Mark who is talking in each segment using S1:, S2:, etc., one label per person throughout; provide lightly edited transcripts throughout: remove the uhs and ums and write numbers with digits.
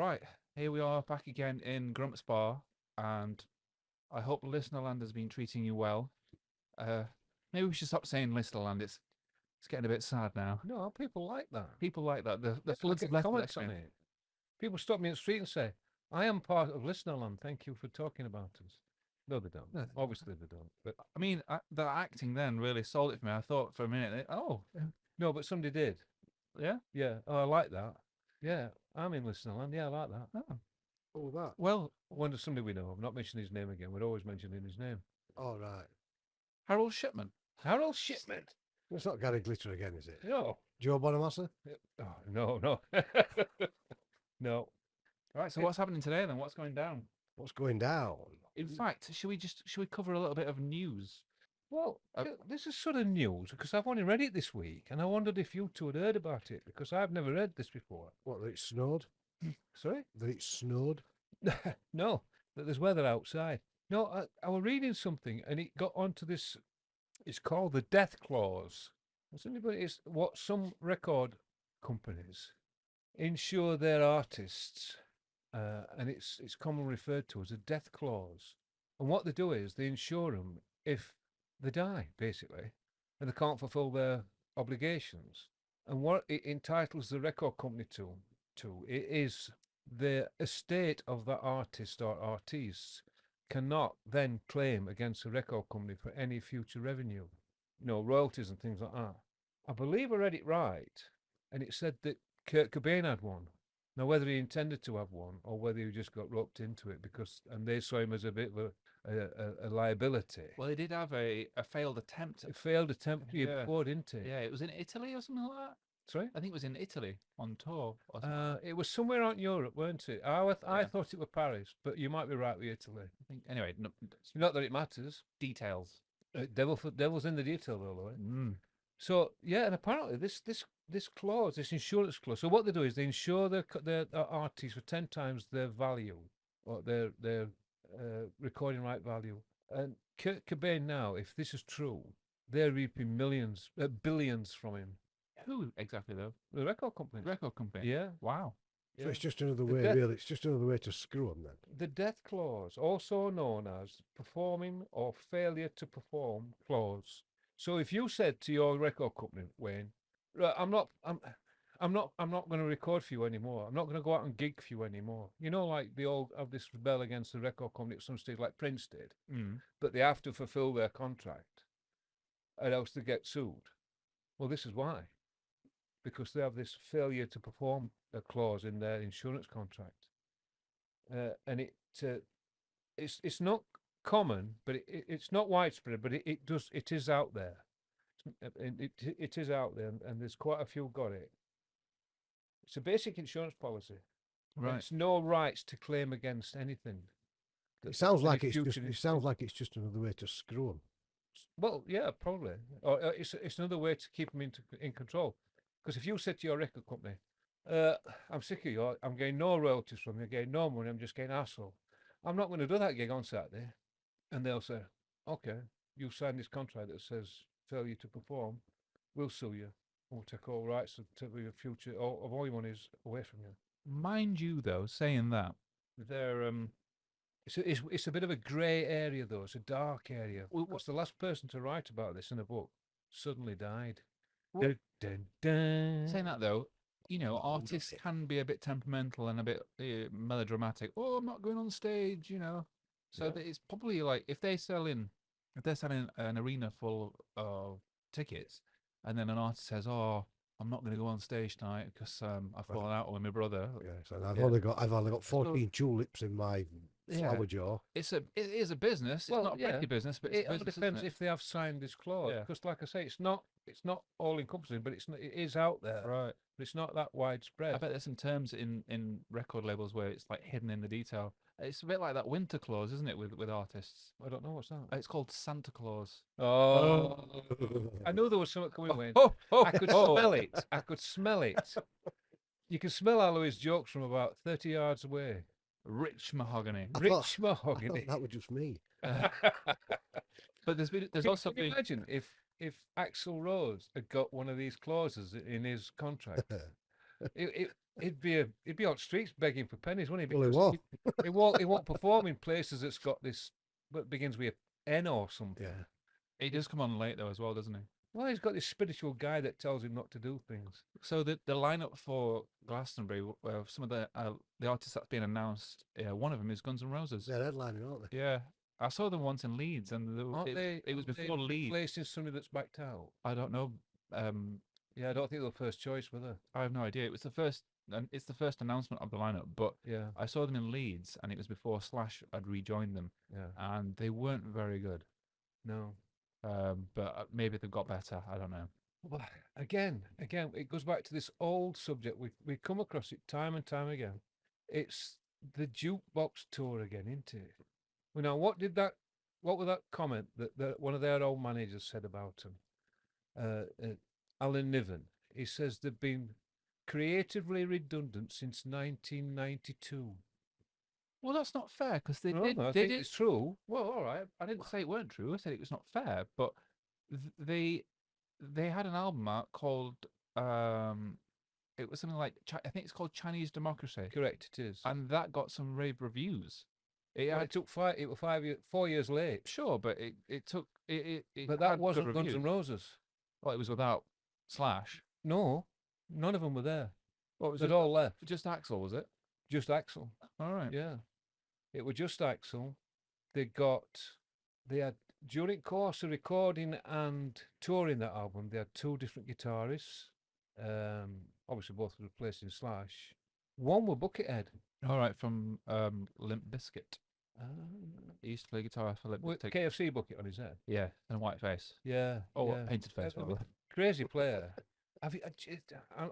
S1: Right, here we are back again in Grump's Bar, and I hope Listenerland has been treating you well. Uh, Maybe we should stop saying Listenerland. It's getting a bit sad now.
S2: No, people like that.
S1: People like that. The
S2: I
S1: floods
S2: get
S1: of letters that
S2: comments
S1: come
S2: on
S1: in.
S2: it. People stop me in the street and say, I am part of Listenerland. Thank you for talking about us. No, they don't.
S1: Yeah.
S2: Obviously, they don't. But
S1: I mean, the acting then really sold it for me. I thought for a minute, oh,
S2: no, but somebody did.
S1: yeah,
S2: Yeah. Oh, I like that. Yeah, I'm in Listenerland. Yeah, I like that.
S1: oh.
S3: All that.
S1: Well,
S2: I wonder somebody we know. I'm not mentioning his name again. We're always mentioning his name.
S3: All right.
S1: Harold Shipman.
S2: Harold Shipman.
S3: It's not Gary Glitter again, is it?
S2: No.
S3: Joe Bonamassa?
S2: Oh, no. No.
S1: Right, so what's happening today then? What's going down?
S3: What's going down?
S1: In fact, should we cover a little bit of news?
S2: Well, this is sort of news because I've only read it this week, and I wondered if you two had heard about it because I've never read this before.
S3: What, that it snowed?
S2: Sorry?
S3: That it snowed?
S2: No, that there's weather outside. No, I was reading something and it got onto this. It's called the death clause. It's what some record companies insure their artists, and it's commonly referred to as a death clause. And what they do is they insure them if they die, basically, and they can't fulfil their obligations. And what it entitles the record company to it is the estate of the artist or artists cannot then claim against the record company for any future revenue, royalties and things like that. I believe I read it right, and it said that Kurt Cobain had one. Now, whether he intended to have one or whether he just got roped into it and they saw him as a bit of a liability.
S1: Well, they did have a failed attempt.
S2: A failed attempt to
S1: Yeah.
S2: before, didn't it?
S1: Yeah, it was in Italy or something like that.
S2: Sorry?
S1: I think it was in Italy on tour. Or something.
S2: It was somewhere out in Europe, weren't it? I thought it was Paris, but you might be right with Italy.
S1: I think anyway. No,
S2: Not that it matters.
S1: details.
S2: Devil's in the detail, though. So yeah, and apparently this clause, this insurance clause. So what they do is they insure their artists for 10 times their value or their recording right value. And Kurt Cobain now, if this is true, they're reaping billions from him.
S1: Who exactly though?
S2: The record company.
S1: Record company.
S2: Yeah.
S1: Wow.
S3: So
S2: Yeah.
S3: it's just another
S2: The
S3: way,
S2: death-
S3: really. It's just another way to screw them then.
S2: The death clause, also known as performing or failure to perform clause. So if you said to your record company, Wayne, right, I'm not going to record for you anymore. I'm not going to go out and gig for you anymore. Like they all have this rebel against the record company at some stage, like Prince did, but they have to fulfill their contract, or else they get sued. Well, this is why, because they have this failure to perform a clause in their insurance contract, and it's not common, but it's not widespread, but it is out there. It is out there, and there's quite a few got it. It's a basic insurance policy.
S1: Right.
S2: It's no rights to claim against anything.
S3: It sounds
S2: any
S3: like it's just.
S2: future-
S3: It sounds like it's just another way to screw them.
S2: Well, yeah, probably. Or it's another way to keep them in control. Because if you said to your record company, I'm sick of you, I'm getting no royalties from you, getting no money, I'm just getting hassle. I'm not going to do that gig on Saturday. And they'll say, okay, you signed this contract that says failure to perform, we'll sue you. We'll take all rights to your future, of all your monies away from you.
S1: Mind you, though, saying that
S2: They're, it's a bit of a grey area, though. It's a dark area. What's the last person to write about this in a book? Suddenly died.
S1: Well,
S2: Dun, dun,
S1: saying that though, artists can be a bit temperamental and a bit melodramatic. Oh, I'm not going on stage, So
S2: Yeah.
S1: it's probably like if they're selling an arena full of tickets, and then an artist says, "Oh, I'm not going to go on stage tonight because I've fallen out with my brother."
S3: Yes, and I've
S2: Yeah.
S3: only got 14 tulips in my flower jar.
S1: It is a business.
S2: Well,
S1: it's not a
S2: yeah.
S1: pretty business, but
S2: It
S1: it's a
S2: all
S1: business,
S2: depends
S1: isn't it?
S2: if they have signed this clause.
S1: Yeah.
S2: Because, like I say, it's not all encompassing, but it is out there.
S1: Right.
S2: But it's not that widespread.
S1: I bet there's some terms in record labels where it's like hidden in the detail. It's a bit like that winter clause, isn't it, with artists?
S2: I don't know what's that.
S1: It's called Santa Claus.
S2: Oh, I knew there was something coming. Wayne. I could smell it. I could smell it. You can smell Alois' jokes from about 30 yards away.
S1: Rich mahogany.
S3: I
S2: Rich
S3: thought
S2: mahogany.
S3: that was just me.
S1: But there's also
S2: Can you
S1: been
S2: imagine if Axl Rose had got one of these clauses in his contract? He'd be on streets begging for pennies, wouldn't he?
S3: Well, he
S2: Because
S3: was.
S2: he won't perform in places that's got this that begins with N or something.
S3: Yeah.
S1: He does come on late though as well, doesn't he?
S2: Well, he's got this spiritual guy that tells him not to do things.
S1: So the lineup for Glastonbury, some of the artists that's been announced, one of them is Guns N' Roses.
S3: They're headlining, aren't they?
S1: Yeah, I saw them once in Leeds, and it was before Leeds.
S2: Replacing somebody that's backed out.
S1: I don't know.
S2: Yeah, I don't think they were first choice, were they?
S1: I have no idea. It was the first. It's the first announcement of the lineup, but
S2: Yeah,
S1: I saw them in Leeds, and it was before Slash had rejoined them,
S2: yeah.
S1: and they weren't very good.
S2: No.
S1: But maybe they've got better. I don't know.
S2: Well, again, it goes back to this old subject. We come across it time and time again. It's the jukebox tour again, isn't it? Well, now, what was that comment that one of their old managers said about them? Alan Niven. He says they've been creatively redundant since 1992.
S1: Well, that's not fair because they
S2: No,
S1: did.
S2: no, I
S1: They
S2: think
S1: did.
S2: it's true.
S1: Well, all right. I didn't say it weren't true. I said it was not fair. But they had an album out called it was something like I think it's called Chinese Democracy,
S2: Correct, it is.
S1: and that got some rave reviews. It
S2: Well,
S1: had
S2: it took 5. It was 4 years late.
S1: sure, but it took it
S2: But that
S1: had good
S2: wasn't Guns
S1: reviews.
S2: N' Roses.
S1: Well, it was without Slash.
S2: No, none of them were there.
S1: What was
S2: They'd
S1: it?
S2: all left.
S1: Just Axel, was it?
S2: Just Axel.
S1: All right.
S2: Yeah, it was just Axel. They had during course of recording and touring that album. They had 2 different guitarists. Obviously both replacing Slash. One were Buckethead.
S1: All right, from Limp Bizkit.
S2: Uh,
S1: He used to play guitar for Limp
S2: with
S1: Bizkit.
S2: KFC bucket on his head.
S1: Yeah, and a white face.
S2: Yeah.
S1: Oh,
S2: yeah.
S1: painted face.
S2: Uh,
S1: rather.
S2: Crazy player.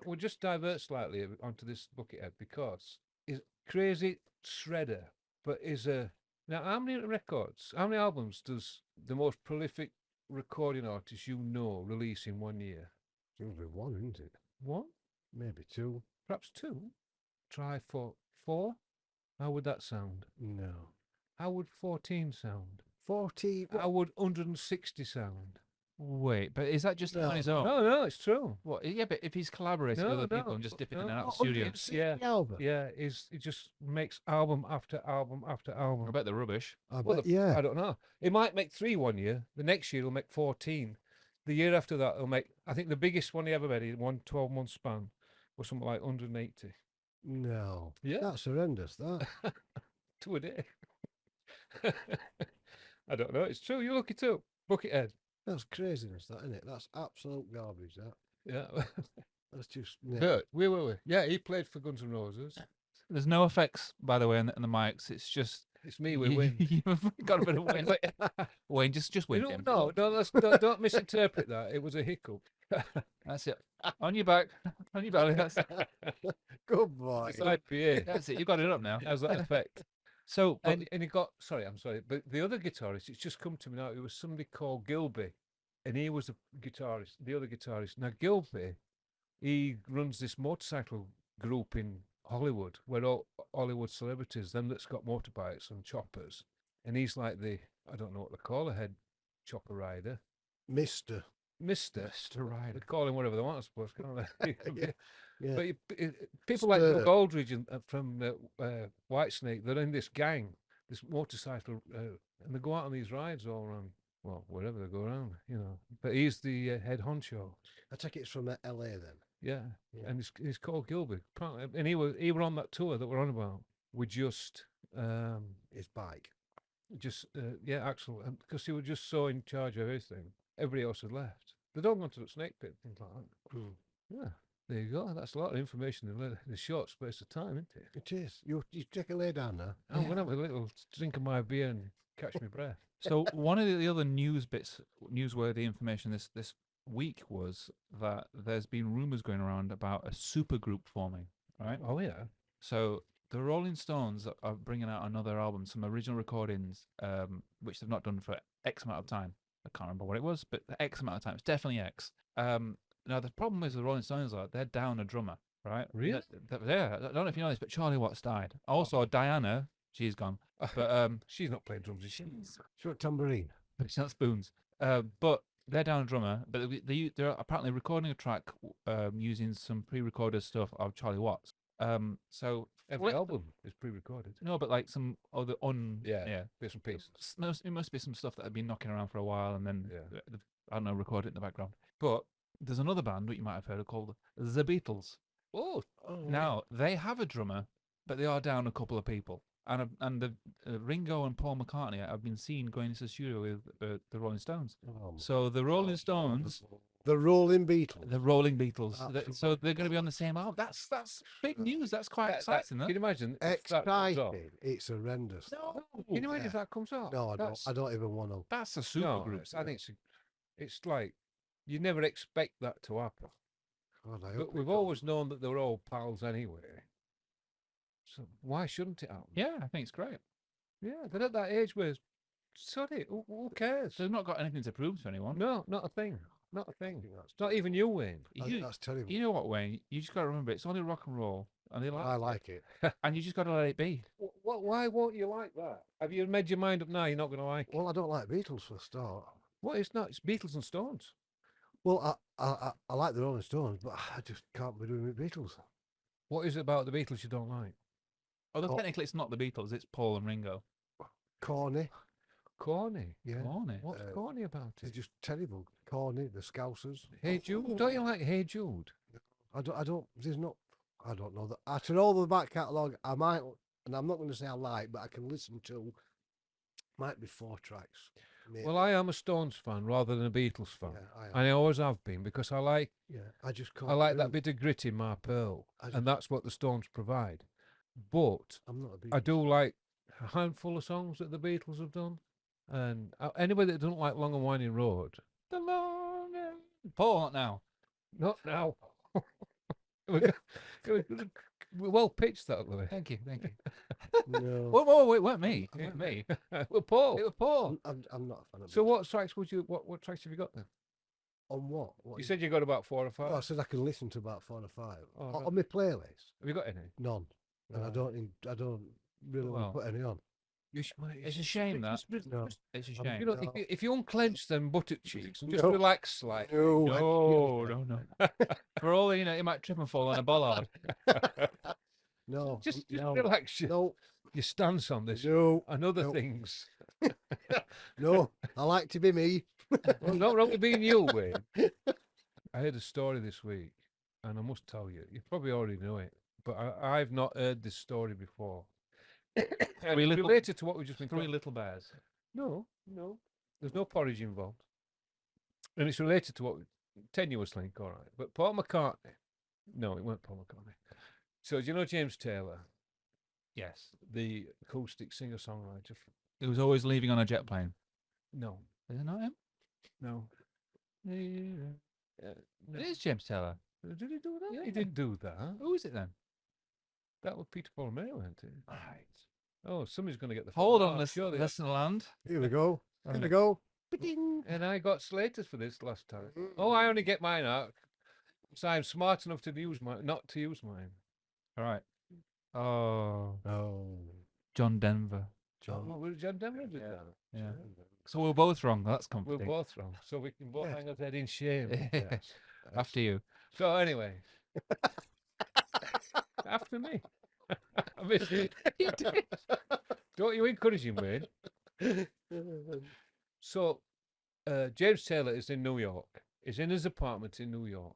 S2: We'll just divert slightly onto this Buckethead because he's crazy shredder, but is a now how many records, how many albums does the most prolific recording artist you know release in 1 year?
S3: It's only one, isn't it?
S2: 1,
S3: Maybe 2.
S2: perhaps 2. Try for 4. How would that sound?
S3: No.
S2: How would 14 sound?
S3: 40.
S2: How would 160 sound?
S1: Wait, but is that just on
S3: No.
S1: his own?
S2: No, it's true.
S1: What? Yeah, but if he's collaborating with
S2: No,
S1: other people
S2: no,
S1: and just dipping in
S2: no.
S1: and out of
S3: Oh,
S1: the studio,
S3: 160
S2: Yeah.
S3: album.
S2: Yeah, he just makes album after album after album.
S1: I bet they're rubbish.
S3: I
S2: Well,
S3: bet, yeah.
S2: I don't know. He might make 3 1 year. The next year he'll make 14. The year after that he'll make. I think the biggest one he ever made in one 12-month span was something like 180.
S3: No.
S2: Yeah.
S3: That's horrendous, that.
S2: 2 a day. I don't know. It's true. You look it up. Buckethead.
S3: That's craziness, that, isn't it? That's absolute garbage, that.
S2: Yeah.
S3: That's just... Yeah.
S2: But wait. Yeah, he played for Guns N' Roses.
S1: There's no effects, by the way, on the mics. It's just
S2: It's me with Win.
S1: You've got a bit of wind. Wayne, just win. Jim.
S2: No, don't misinterpret that. It was a hiccup.
S1: That's it. On your back, on your belly. That's
S3: Good boy.
S2: It's IPA.
S1: that's it. You've got it up now.
S2: How's that effect?
S1: So, but
S2: And he got, sorry, I'm sorry, but the other guitarist, it's just come to me now, it was somebody called Gilby, and he was the guitarist, the other guitarist. Now, Gilby, he runs this motorcycle group in Hollywood, where all Hollywood celebrities, them that's got motorbikes and choppers, and he's like I don't know what they call a head chopper rider.
S3: Mister.
S2: Mister.
S1: Mr.
S2: They
S1: Ryder.
S2: call him whatever they want, I suppose, can't they?
S3: Yeah. Yeah.
S2: But people like Doug
S3: Stir.
S2: Aldridge from Whitesnake, they're in this gang, this motorcycle, and they go out on these rides all around, well, wherever they go around, you know. But he's the head honcho.
S3: I take it's from LA then.
S2: Yeah,
S3: Yeah.
S2: and he's called Gilby. Apparently, and he were on that tour that we're on about with just
S3: His bike.
S2: yeah, Axel, because he was just so in charge of everything. Everybody else had left. They don't go to the snake pit, things like that. Yeah, there you go. That's a lot of information in a short space of time, isn't it?
S3: It is. You take a lay down now.
S2: I'm gonna have a little drink of my beer and catch my breath.
S1: So one of the other newsworthy information this week was that there's been rumors going around about a supergroup forming. Right.
S2: Oh yeah.
S1: So the Rolling Stones are bringing out another album, some original recordings, which they've not done for X amount of time. I can't remember what it was, but X amount of time. It's definitely X. Now the problem is the Rolling Stones they're down a drummer, right?
S2: Really?
S1: Yeah. I don't know if you know this, but Charlie Watts died. Also, Diana, she's gone. But
S2: She's not playing drums, is she?
S3: Short tambourine.
S1: she's not spoons. But they're down a drummer, but they're apparently recording a track using some pre-recorded stuff of Charlie Watts. So
S2: Every
S1: flip-
S2: album is pre-recorded.
S1: no, but like some other
S2: Yeah, bits and pieces.
S1: It must be some stuff that had been knocking around for a while, and then
S2: Yeah.
S1: I don't know, recorded it in the background. But there's another band that you might have heard of called the Beatles.
S2: Oh,
S1: Now they have a drummer, but they are down a couple of people. And the Ringo and Paul McCartney have been seen going into the studio with the Rolling Stones. So the Rolling Stones,
S3: The Rolling Beatles.
S1: the Rolling Beatles, so
S3: Absolutely.
S1: they're going to be on the same album. That's big news. That's quite exciting.
S2: Can you imagine? if that comes off?
S3: Exciting. It's horrendous.
S1: No,
S2: Can you imagine
S3: Yeah.
S2: if that comes off?
S3: No, I don't.
S2: That's-
S3: I don't even want to.
S1: that's a super
S2: no,
S1: group.
S2: I think it's like you never expect that to happen.
S3: God, I
S2: But
S3: hope it
S2: we've
S3: don't.
S2: always known that they were all pals anyway. So why shouldn't it happen?
S1: Yeah, I think it's great.
S2: Yeah, they're at that age where, sorry, who cares?
S1: So they've not got anything to prove to anyone.
S2: No, not a thing. Not a
S3: I
S2: thing.
S3: think that's,
S2: Not even you, Wayne.
S3: I think
S1: You,
S3: that's terrible.
S1: you know what, Wayne? You just got to remember it's only rock and roll, and they
S3: I
S1: like,
S3: like it.
S1: and you just got to let it be.
S2: Why won't you like that? Have you made your mind up now? You're not going to like it.
S3: Well, I don't like Beatles for a start.
S2: What? It's not. It's Beatles and Stones.
S3: Well, I like the Rolling Stones, but I just can't be doing with Beatles.
S2: What is it about the Beatles you don't like?
S1: Although
S3: Oh.
S1: technically it's not the Beatles, it's Paul and Ringo.
S3: Corny.
S2: Corny.
S3: Yeah.
S1: Corny.
S2: What's
S3: Uh,
S2: corny about
S3: It's
S2: it?
S3: just terrible. Corny. The Scousers.
S2: Hey Jude. Don't you like Hey Jude?
S3: I don't. There's not. I don't know that. After all the back catalogue, I might, and I'm not going to say I like, but I can listen to. Might be 4 tracks. Maybe.
S2: Well, I am a Stones fan rather than a Beatles fan.
S3: yeah, I am.
S2: And I always have been because I like
S3: Yeah, I just can't.
S2: I like
S3: do
S2: that
S3: it.
S2: bit of grit in my pearl,
S3: I just-
S2: and that's what the Stones provide. But
S3: I'm not a Beatles.
S2: I do like a handful of songs that the Beatles have done, and anybody that doesn't like Long and Winding Road,
S1: The long Paul, not now.
S2: not now. We're well pitched that way.
S1: Thank you, thank you.
S3: No,
S1: Whoa, it weren't me. It weren't me.
S2: Well, Paul.
S1: It was Paul.
S3: I'm not a fan of.
S2: So
S3: Beatles.
S2: what tracks would you? What tracks have you got then?
S3: On what?
S2: You said you got about 4 or 5.
S3: Oh, I said I can listen to about 4 or 5
S2: Oh,
S3: on,
S2: right.
S3: on my playlist.
S2: Have you got any?
S3: None, and I
S2: Right.
S3: don't really
S1: Well,
S3: want to put any on.
S2: You should,
S1: It's a shame that.
S3: No.
S1: It's a
S3: I'm-
S1: shame.
S2: You know,
S3: No.
S2: if you unclench them buttock cheeks and just
S3: No.
S2: relax slightly.
S3: No,
S1: No. For all you know, you might trip and fall on a bollard.
S3: no,
S2: Just
S3: no,
S2: relax
S3: no,
S2: your stance on this
S3: no,
S2: and other
S3: no.
S2: things.
S3: no. I like to be me.
S2: Well, not wrong with being you, Wayne. I heard a story this week, and I must tell you, you probably already know it, but I've not heard this story before. And
S1: Three
S2: it's
S1: little-
S2: related to what we've just been
S1: 3
S2: talking.
S1: little bears.
S2: No, there's no porridge involved, and it's related to what tenuous link, all right. But Paul McCartney, no, it weren't Paul McCartney. So do you know James Taylor,
S1: Yes.
S2: the acoustic singer-songwriter?
S1: He was always leaving on a jet plane.
S2: No,
S1: Is it not him?
S2: no.
S1: It
S2: No.
S1: is James Taylor.
S2: Did he do that?
S1: Yeah.
S2: He didn't do that.
S1: Who is it then?
S2: That was Peter Paul May, wasn't it?
S1: Right.
S2: Oh, somebody's going to get the
S1: Hold
S2: phone.
S1: on,
S2: I'm sure they are.
S1: listen, land.
S3: Here we go. Here we go. Ba-ding.
S2: And I got slated for this last time. Oh, I only get mine out. So I'm smart enough to use mine, not to use mine.
S1: All right. Oh,
S3: Oh,
S1: John Denver.
S3: John.
S2: Oh, well, John Denver did that.
S1: Yeah. So we're both wrong. That's
S2: We're
S1: comforting.
S2: both wrong, so we can both
S3: Yes.
S2: hang our head in shame.
S3: Yes.
S1: After you.
S2: So anyway, after me. I missed it. Don't you encourage him, Wayne? So, James Taylor is in New York. He's in his apartment in New York.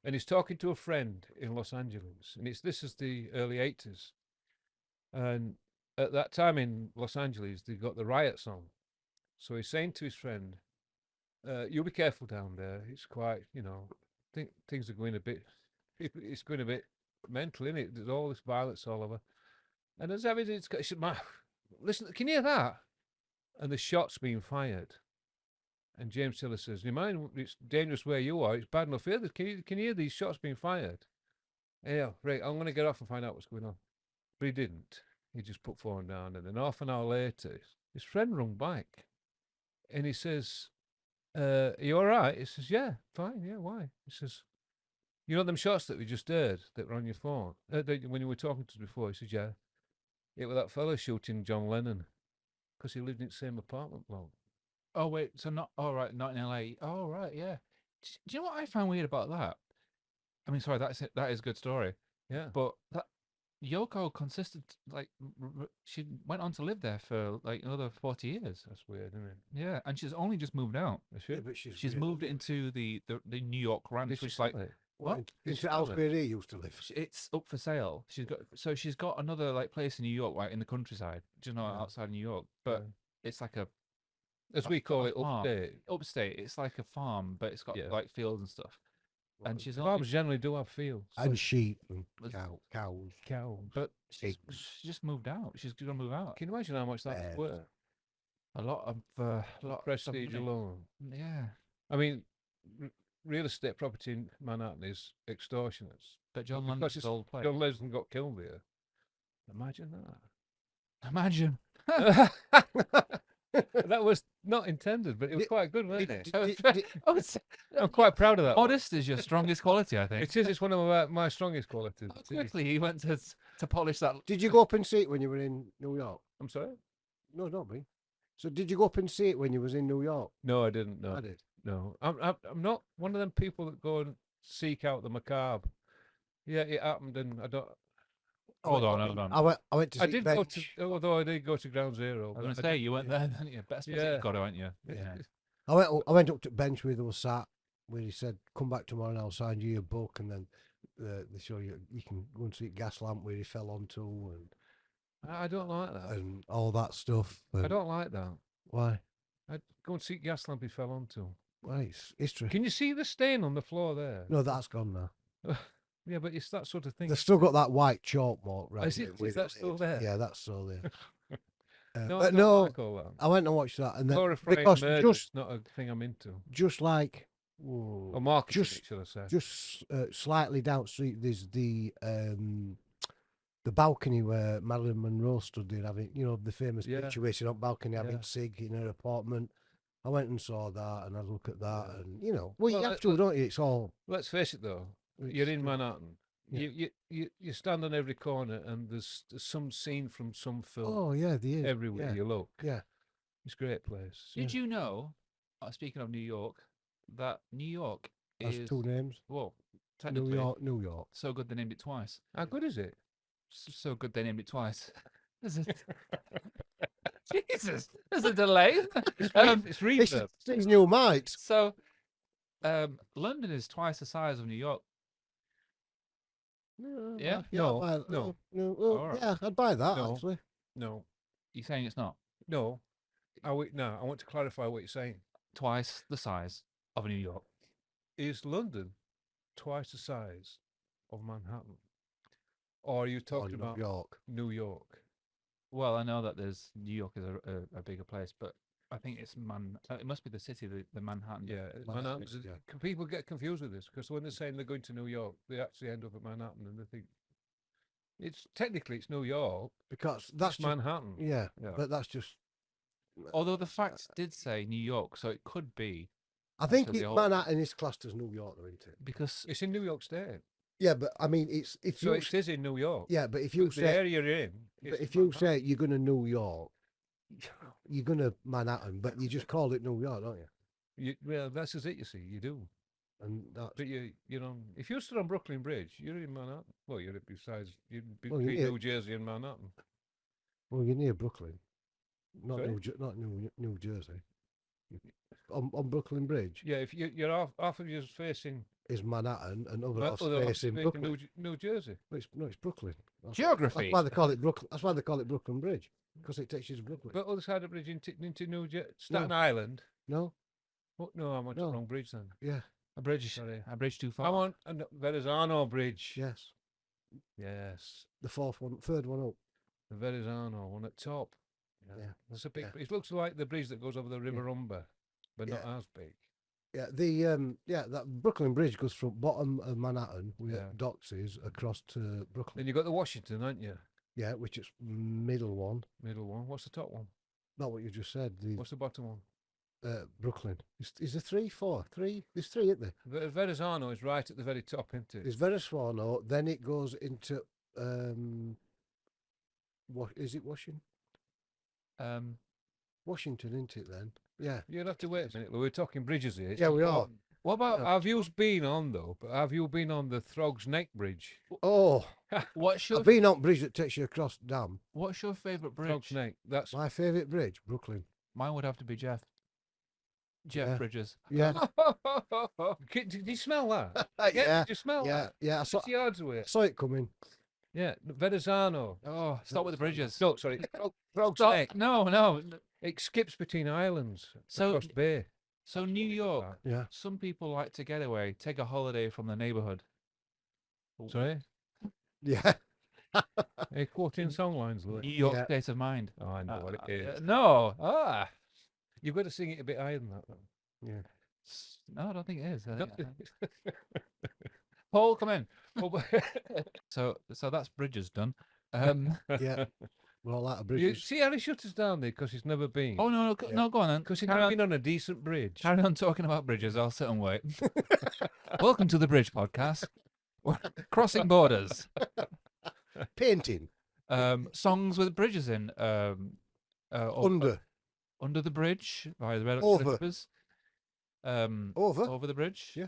S2: And he's talking to a friend in Los Angeles. And this is the early 80s. And at that time in Los Angeles, they got the riots on. So he's saying to his friend, you be careful down there. It's quite, things are going a bit, it's going a bit mental, isn't it? There's all this violence all over. And as evidence, he said, listen, can you hear that? And the shot's being fired. And James Taylor says, you mind, it's dangerous where you are. It's bad enough here. Can you hear these shots being fired? Yeah, right, I'm going to get off and find out what's going on. But he didn't. He just put phone down. And then half an hour later, his friend rung back. And he says, are you all right? He says, yeah, fine. Yeah, why? He says, you know them shots that we just heard that were on your phone? When you were talking to us before, he says, yeah. It was that fellow shooting John Lennon because he lived in the same apartment block.
S1: Oh wait, so not all right, not in LA. Oh right, yeah. Do you know what I found weird about that? I mean, sorry, that's it. That is a good story,
S2: Yeah.
S1: but that Yoko consisted like she went on to live there for like another 40 years.
S2: That's weird, isn't it?
S1: Yeah, and she's only just moved out.
S2: Is
S3: Yeah,
S2: she?
S3: but she's
S1: She's
S3: weird.
S1: moved into the New York
S2: Did
S1: ranch,
S2: she
S1: which is like
S2: sell it?
S1: what?
S3: Into
S2: Did she
S3: house
S2: sell it?
S3: where he used to live.
S1: It's up for sale. She's got another like place in New York, like in the countryside, just not
S2: Yeah.
S1: outside New York, but it's like a
S2: As we
S1: got
S2: call
S1: a
S2: it,
S1: farm.
S2: upstate.
S1: Upstate. It's like a farm, but it's got
S2: Yeah.
S1: like fields and stuff. And she's only,
S2: Farms generally do have fields.
S3: And sheep and
S1: Was-
S3: cows.
S2: Cows.
S1: but
S3: Pigs.
S1: she just moved out. She's gonna move out.
S2: Can you imagine how much that's
S3: Bears.
S2: worth?
S1: A lot of
S2: Prestige
S1: money.
S2: alone.
S1: Yeah,
S2: I mean, real estate property in Manhattan is extortionate.
S1: but John
S2: Because
S1: Lennon's
S2: it's-
S1: old place.
S2: John Lennon got killed there. Imagine
S1: Imagine.
S2: that. That was not intended, but it was
S3: Did-
S2: quite good, wasn't it?
S1: Oh, it's,
S2: I'm quite proud of that. one.
S1: modest is your strongest quality, I think.
S2: It is. It's one of my strongest qualities.
S1: How
S2: It is.
S1: quickly he went to polish that.
S3: Did you go up and see it when you were in New York?
S2: I'm sorry.
S3: No, not me. So did you go up and see it when you was in New York?
S2: No, I didn't. No,
S3: I did.
S2: no. I'm not one of them people that go and seek out the macabre. Yeah, it happened, and I don't.
S1: Hold on.
S3: I went to see
S2: I did go
S3: Bench.
S2: to, although I did go to Ground Zero.
S1: I was
S2: but
S1: going
S2: I
S1: to say
S2: didn't-
S1: you went there, didn't you? Best place
S2: Yeah.
S1: you've got to, haven't you? Yeah.
S3: I went up to Bench where they were sat, where he said, "Come back tomorrow and I'll sign you your book." And then they show you can go and see Gaslamp where he fell onto
S2: I don't like that.
S3: and all that stuff.
S2: I
S3: and-
S2: don't like that.
S3: Why?
S2: I'd go and see Gaslamp he fell onto.
S3: Well, it's history.
S2: Can you see the stain on the floor there?
S3: No, that's gone now.
S2: Yeah, but it's that sort of thing.
S3: They've still got that white chalk mark right.
S2: Is it-
S3: where
S2: is that still there?
S3: Yeah, that's still there.
S2: No, I
S3: But
S2: don't
S3: no,
S2: like all that.
S3: I went and watched that, and then
S2: Glorifying
S3: because
S2: murder is not a thing I'm into.
S3: just like
S2: Or marketing,
S3: just-
S2: it, shall I say.
S3: just slightly down the street, there's the balcony where Marilyn Monroe stood there having, the famous
S2: Yeah.
S3: picture where she's on balcony having
S2: Yeah.
S3: cig in her apartment. I went and saw that, and I look at that,
S2: Yeah.
S3: and well,
S2: Well,
S3: you have to, don't you? It's all.
S2: Let's face it, though. You're
S3: it's-
S2: in Manhattan.
S3: Yeah.
S2: You stand on every corner, and there's some scene from some film
S3: Oh yeah, the is.
S2: everywhere
S3: Yeah.
S2: you look.
S3: Yeah.
S2: It's a great place.
S1: Did you know, speaking of New York, that New York
S3: That's
S1: is,
S3: two names.
S1: well, technically,
S3: New York.
S1: so good they named it twice.
S2: How good is it?
S1: So good they named it twice. Is it? Jesus, there's a delay.
S2: It's
S3: It's,
S2: reverb.
S3: it's new might.
S1: So, London is twice the size of New York. Yeah?
S2: No,
S3: I'd buy,
S2: no.
S1: All right.
S3: Yeah, I'd buy that
S2: No.
S3: actually.
S2: No,
S1: You're saying it's not
S2: no. I want to clarify what you're saying.
S1: twice the size of New York.
S2: Is London twice the size of Manhattan? Or are you
S3: Or
S2: talking
S3: New
S2: about
S3: York.
S2: New York?
S1: Well, I know that there's New York is a bigger place, but I think it's it must be the city, the Manhattan.
S2: Yeah,
S3: Manhattan,
S2: Manhattan's.
S3: yeah.
S2: People get confused with this because when they're saying they're going to New York, they actually end up at Manhattan and they think it's technically it's New York,
S3: Because
S2: that's
S3: that's just,
S2: Manhattan.
S3: yeah,
S2: Yeah.
S3: but that's just.
S1: Although the facts did say New York, so it could be
S3: I think
S1: Actually,
S3: it,
S1: all-
S3: Manhattan is classed as New York, though, isn't it?
S1: because
S2: It's in New York State,
S3: Yeah, but I mean, it's if
S2: so
S3: you
S2: it is in New York.
S3: yeah, but if you
S2: But the
S3: say
S2: area you're in,
S3: but
S2: is
S3: if you
S2: Manhattan.
S3: say you're going to New York, you're going to Manhattan, but you just call it New York, don't you?
S2: Well, that's just it. You see, you do.
S3: And that's
S2: But if you stood on Brooklyn Bridge, you're in Manhattan. Well, you're you're
S3: Well,
S2: between
S3: yeah.
S2: New Jersey and Manhattan.
S3: well, you're near Brooklyn, not
S2: Sorry?
S3: not New Jersey. On Brooklyn Bridge
S2: Yeah, if you're half of you's facing
S3: is Manhattan, and other
S2: other
S3: half's
S2: half's
S3: facing
S2: facing
S3: Brooklyn.
S2: New Jersey.
S3: No, it's Brooklyn. That's
S1: geography.
S3: why they call it Brooklyn. That's why they call it Brooklyn Bridge, because it takes you to Brooklyn.
S2: But other side of the bridge into Staten Island.
S3: No,
S2: Oh, no, I'm on the
S3: No.
S2: wrong bridge then.
S3: yeah,
S1: a bridge,
S2: Sorry.
S1: a bridge too far.
S2: I'm on Verrazano Bridge.
S3: yes,
S2: Yes,
S3: the third one up.
S2: the Verrazano one at top.
S3: Yeah,
S2: That's a big.
S3: yeah.
S2: It looks like the bridge that goes over the River Humber, but not
S3: Yeah.
S2: as big.
S3: Yeah, that Brooklyn Bridge goes from bottom of Manhattan, where
S2: Yeah.
S3: Docks is, across to Brooklyn.
S2: Then you got the Washington, aren't you?
S3: Yeah, which is middle one.
S2: Middle one. What's the top one?
S3: Not what you just said. The
S2: What's the bottom one?
S3: Brooklyn. Is there three, four, three? There's three, isn't there?
S2: Verrazano is right at the very top, isn't it?
S3: There's Verrazano, then it goes into what is it? Washington,
S1: Um,
S3: Washington, isn't it? Then Yeah.
S2: You'll have to wait a minute. We're talking bridges here. It's
S3: Yeah, we are.
S2: important. What about,
S3: Yeah.
S2: have you been on, though? But have you been on the Throg's Neck Bridge?
S3: Oh,
S1: What's your
S3: I've been on bridge that takes you across dam.
S1: What's your favourite
S2: Throg's
S1: bridge?
S2: Neck. That's
S3: My favourite bridge, Brooklyn.
S1: Mine would have to be Geoff. Jeff
S3: Yeah.
S1: Bridges.
S3: Yeah.
S2: Did you smell that?
S3: Yeah.
S2: Did you smell
S3: Yeah.
S2: that?
S3: Yeah. I saw,
S2: 60 yards away.
S3: saw it coming.
S2: Yeah, Verrazano.
S1: Oh, start with the bridges.
S2: No, sorry. Throg's
S1: Stop.
S2: Neck.
S1: No.
S2: It skips between islands
S1: So-
S2: across the bay.
S1: So New York,
S3: Yeah.
S1: some people like to get away, take a holiday from the neighborhood.
S2: Sorry?
S3: Yeah.
S2: Are you quoting songlines,
S1: New
S2: Louis?
S1: York
S3: Yeah.
S1: state of mind.
S2: Oh, I know what it is.
S1: No.
S2: Ah, you've got to sing it a bit higher than that. Though.
S3: Yeah.
S1: No, I don't think it is. I
S2: No.
S1: think- Paul, come in.
S2: Oh, but-
S1: So that's Bridges done.
S3: Yeah. Well, like a
S2: you
S3: bridge.
S2: see how he shuts us down there because he's never been.
S1: Oh no,
S3: Yeah.
S1: no, go on then.
S2: because he's
S1: carry
S2: never
S1: on,
S2: been on a decent bridge.
S1: carry on talking about bridges. I'll sit and wait. Welcome to the Bridge Podcast. We're crossing borders.
S3: Painting.
S1: Songs with bridges in.
S3: Under.
S1: Under the Bridge by the Red Hot Chili
S3: Over.
S1: Peppers.
S3: Over.
S1: Over the bridge.
S3: Yeah.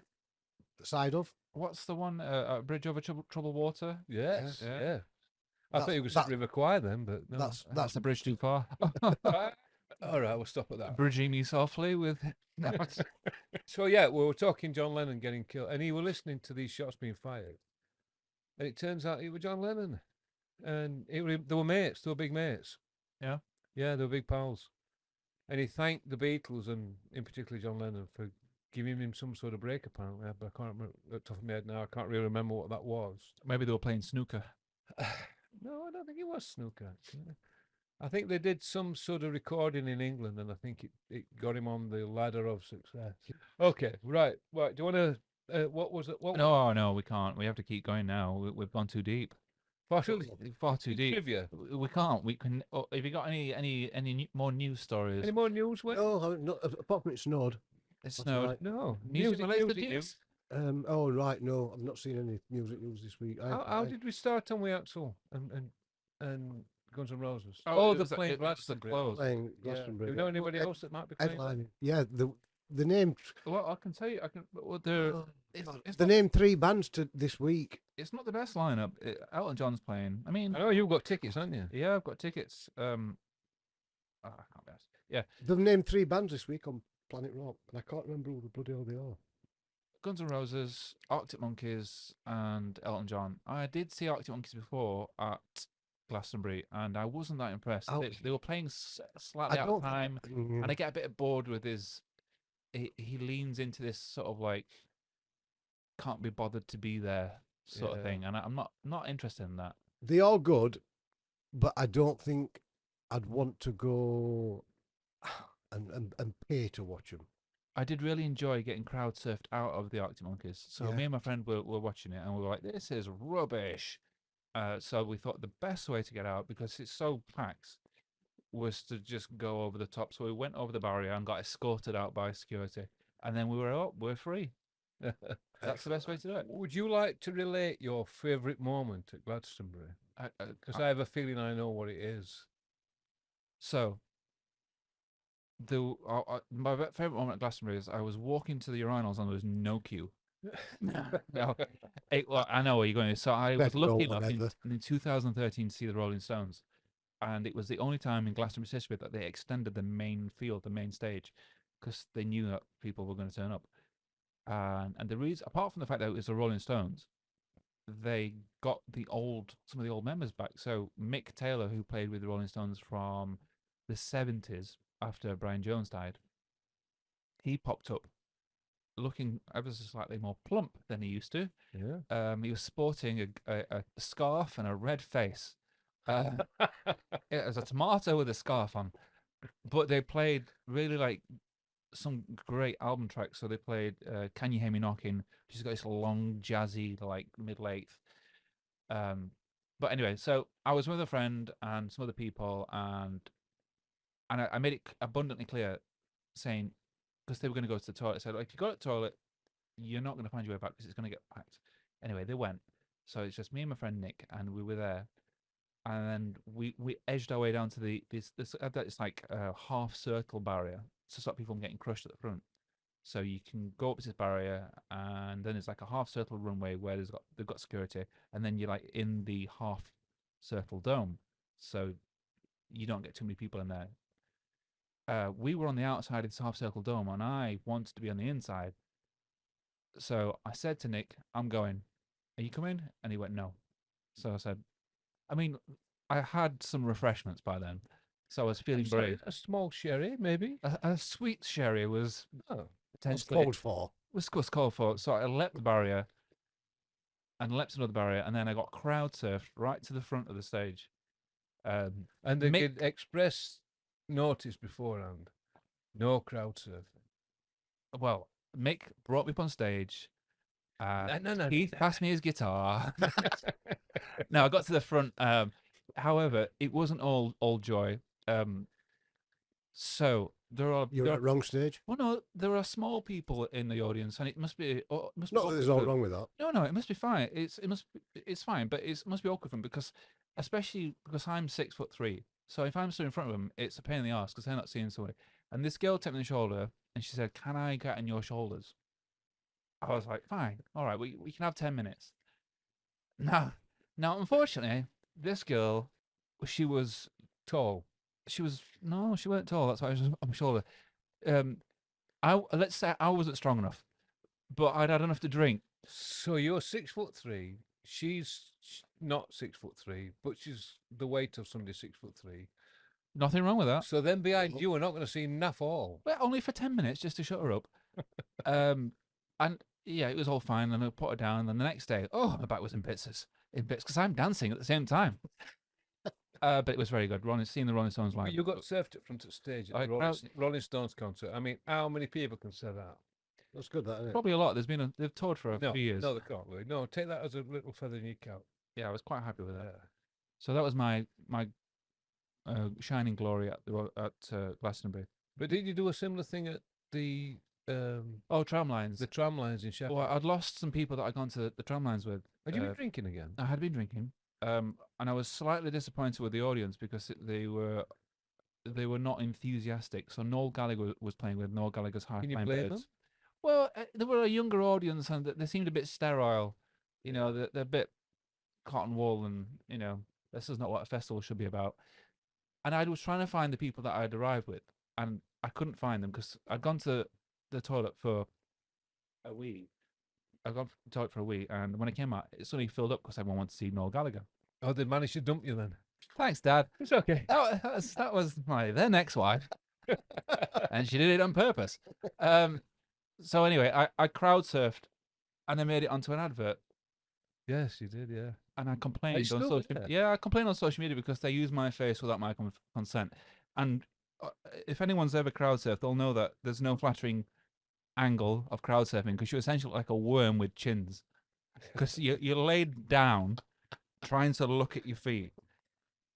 S3: The side of.
S1: What's the one? Bridge over troubled water.
S2: Yes,
S1: Yeah.
S2: yeah. I thought
S3: That's-
S2: you were
S3: that-
S2: River Choir then, but no.
S1: That's the bridge too far.
S2: All right, we'll stop at that.
S1: Bridging me softly with. No,
S2: So yeah, we were talking John Lennon getting killed, and he were listening to these shots being fired, and it turns out it was John Lennon, and they were mates, they were big mates.
S1: Yeah?
S2: Yeah, they were big pals, and he thanked the Beatles and in particular John Lennon for giving him some sort of break. Apparently, but I can't remember at the top of my head now. I can't really remember what that was.
S1: maybe they were playing snooker.
S2: No, I don't think it was snooker. Actually. I think they did some sort of recording in England, and I think it got him on the ladder of success. Okay, right. Do you want to? What was it? What
S1: No, we can't. We have to keep going now. We've gone too deep.
S2: was
S1: Far too deep.
S2: trivia?
S1: We can't. We can. Oh, have you got any more news stories?
S2: Any more news? Wayne?
S3: Oh, no, apart from it snowed.
S1: It
S3: That's
S1: snowed.
S3: right.
S2: No.
S1: Music related
S2: music
S1: news?
S3: Oh, right. No, I've not seen any music news this week.
S2: How did we start on We Axel and Guns N' Roses?
S1: Oh, it
S2: the
S1: was the-
S2: playing
S1: it was the
S2: Glastonbury.
S1: close.
S3: playing
S2: Yeah.
S3: Glastonbury?
S2: Do you know anybody else that might be playing?
S3: Headlining. Yeah, the name
S1: Well, I can tell you. I can. Well, they're.
S3: oh,
S1: It's,
S3: God.
S1: it's,
S3: the
S1: not,
S3: name 3 bands to this week.
S1: it's not the best lineup. Elton John's playing. I mean,
S2: I know you've got tickets, haven't you?
S1: yeah, I've got tickets. I can't be asked. Yeah,
S3: They've named 3 bands this week on Planet Rock, and I can't remember who the bloody hell they are.
S1: Guns N' Roses, Arctic Monkeys, and Elton John. I did see Arctic Monkeys before at Glastonbury, and I wasn't that impressed.
S3: Oh.
S1: They were playing slightly out of time,
S3: Mm,
S1: and I get a bit bored with his. He leans into this sort of like can't be bothered to be there sort of
S2: Yeah.
S1: thing, and I'm not interested in that.
S3: They are good, but I don't think I'd want to go and pay to watch them.
S1: I did really enjoy getting crowd surfed out of the Arctic Monkeys. So
S3: Yeah.
S1: me and my friend were watching it, and we were like, "This is rubbish." So we thought the best way to get out, because it's so packed, was to just go over the top. So we went over the barrier and got escorted out by security, and then we're free. That's the best way to do it.
S2: Would you like to relate your favourite moment at Glastonbury? Because I have a feeling I know what it is.
S1: So, my favorite moment at Glastonbury is I was walking to the urinals and there was no queue. Well, I know where you're going. So I was
S3: Better go
S1: lucky enough
S3: whenever.
S1: in 2013 to see the Rolling Stones, and it was the only time in Glastonbury's history that they extended the main field, the main stage, because they knew that people were going to turn up. And the reason, apart from the fact that it was the Rolling Stones, they got some of the old members back. So Mick Taylor, who played with the Rolling Stones from the 70s after Brian Jones died, he popped up looking ever so slightly more plump than he used to.
S2: Yeah.
S1: He was sporting a scarf and a red face. It was a tomato with a scarf on. But they played really like some great album tracks. So they played Can You Hear Me Knocking, which has got this long, jazzy, like middle eighth. But anyway, so I was with a friend and some other people, and I made it abundantly clear, saying, because they were going to go to the toilet, I said, if you go to the toilet, you're not going to find your way back because it's going to get packed. Anyway, they went. So it's just me and my friend Nick, and we were there. And then we edged our way down to this like half circle barrier. to stop people from getting crushed at the front. So you can go up to this barrier, and then there's like a half circle runway where they've got security, and then you're like in the half circle dome, so you don't get too many people in there. We were on the outside of this half circle dome, and I wanted to be on the inside. So I said to Nick, "I'm going. Are you coming?" And he went, "No." So I said, I mean, I had some refreshments by then, so I was feeling brave.
S2: A small sherry, maybe.
S1: A sweet sherry was
S2: Oh,
S3: What's
S1: potentially
S3: called for?
S1: was called for. So I leapt the barrier and leapt another barrier, and then I got crowd surfed right to the front of the stage.
S2: and they
S1: Mick-
S2: could express notice beforehand. No crowd surfing.
S1: Well, Mick brought me up on stage.
S2: No.
S1: Keith passed me his guitar. No, I got to the front. However, it wasn't all joy. So there are
S3: You're
S1: there
S3: at
S1: are,
S3: the wrong stage.
S1: well, no, there are small people in the audience, and it must be
S3: Not that
S1: awkward
S3: there's
S1: for
S3: no
S1: them.
S3: wrong with that.
S1: No, it must be fine. It's fine, but it must be awkward for them because, especially because I'm 6'3", so if I'm stood in front of them, it's a pain in the ass because they're not seeing somebody. And this girl tapped me on the shoulder, and she said, "Can I get on your shoulders?" I was like, "Fine, all right, we can have 10 minutes." Now, unfortunately, this girl, she was
S2: Tall.
S1: no, she weren't tall. That's why I was on my shoulder. Let's say I wasn't strong enough, but I'd had enough to drink.
S2: So you're 6'3". She's not 6'3", but she's the weight of somebody 6'3".
S1: Nothing wrong with that.
S2: So then behind you are not going to see naff all.
S1: Well, only for 10 minutes just to shut her up. And yeah, it was all fine. And I put her down. And then the next day, oh, my back was in bits because I'm dancing at the same time. But it was very good. Seeing the Rolling Stones live.
S2: You got surfed at front of stage at
S1: I
S2: the Rolling Stones concert. I mean, how many people can say that?
S3: That's good, that, isn't it?
S1: Probably a lot. They've toured for a
S2: No,
S1: few years.
S2: no, they can't really. No, take that as a little feather in your cap.
S1: Yeah, I was quite happy with that.
S2: Yeah.
S1: So that was my shining glory at Glastonbury.
S2: But did you do a similar thing at the
S1: Oh, tramlines.
S2: the tram lines in Sheffield?
S1: Well, I'd lost some people that I'd gone to the tramlines with.
S2: Had you been drinking again?
S1: I had been drinking, and I was slightly disappointed with the audience because they were not enthusiastic. So Noel Gallagher was playing with Noel Gallagher's High
S2: Can you
S1: Flying
S2: blame
S1: Birds.
S2: them?
S1: Well, they were a younger audience, and they seemed a bit sterile. You know, they're a bit cotton wool, and this is not what a festival should be about. And I was trying to find the people that I'd arrived with, and I couldn't find them because I'd gone to the toilet for a wee. I got to the toilet for a wee, and when I came out, it suddenly filled up because everyone wanted to see Noel Gallagher.
S2: Oh, they managed to dump you then?
S1: Thanks, Dad.
S2: It's okay.
S1: That was my then ex-wife, and she did it on purpose. So anyway, I crowd surfed, and I made it onto an advert,
S2: Yes, you did, yeah.
S1: and I complained on
S2: still
S1: social.
S2: there?
S1: Yeah, I complained on social media because they use my face without my consent. And if anyone's ever crowd surfed, they'll know that there's no flattering angle of crowd surfing because you're essentially like a worm with chins, because you're laid down, trying to look at your feet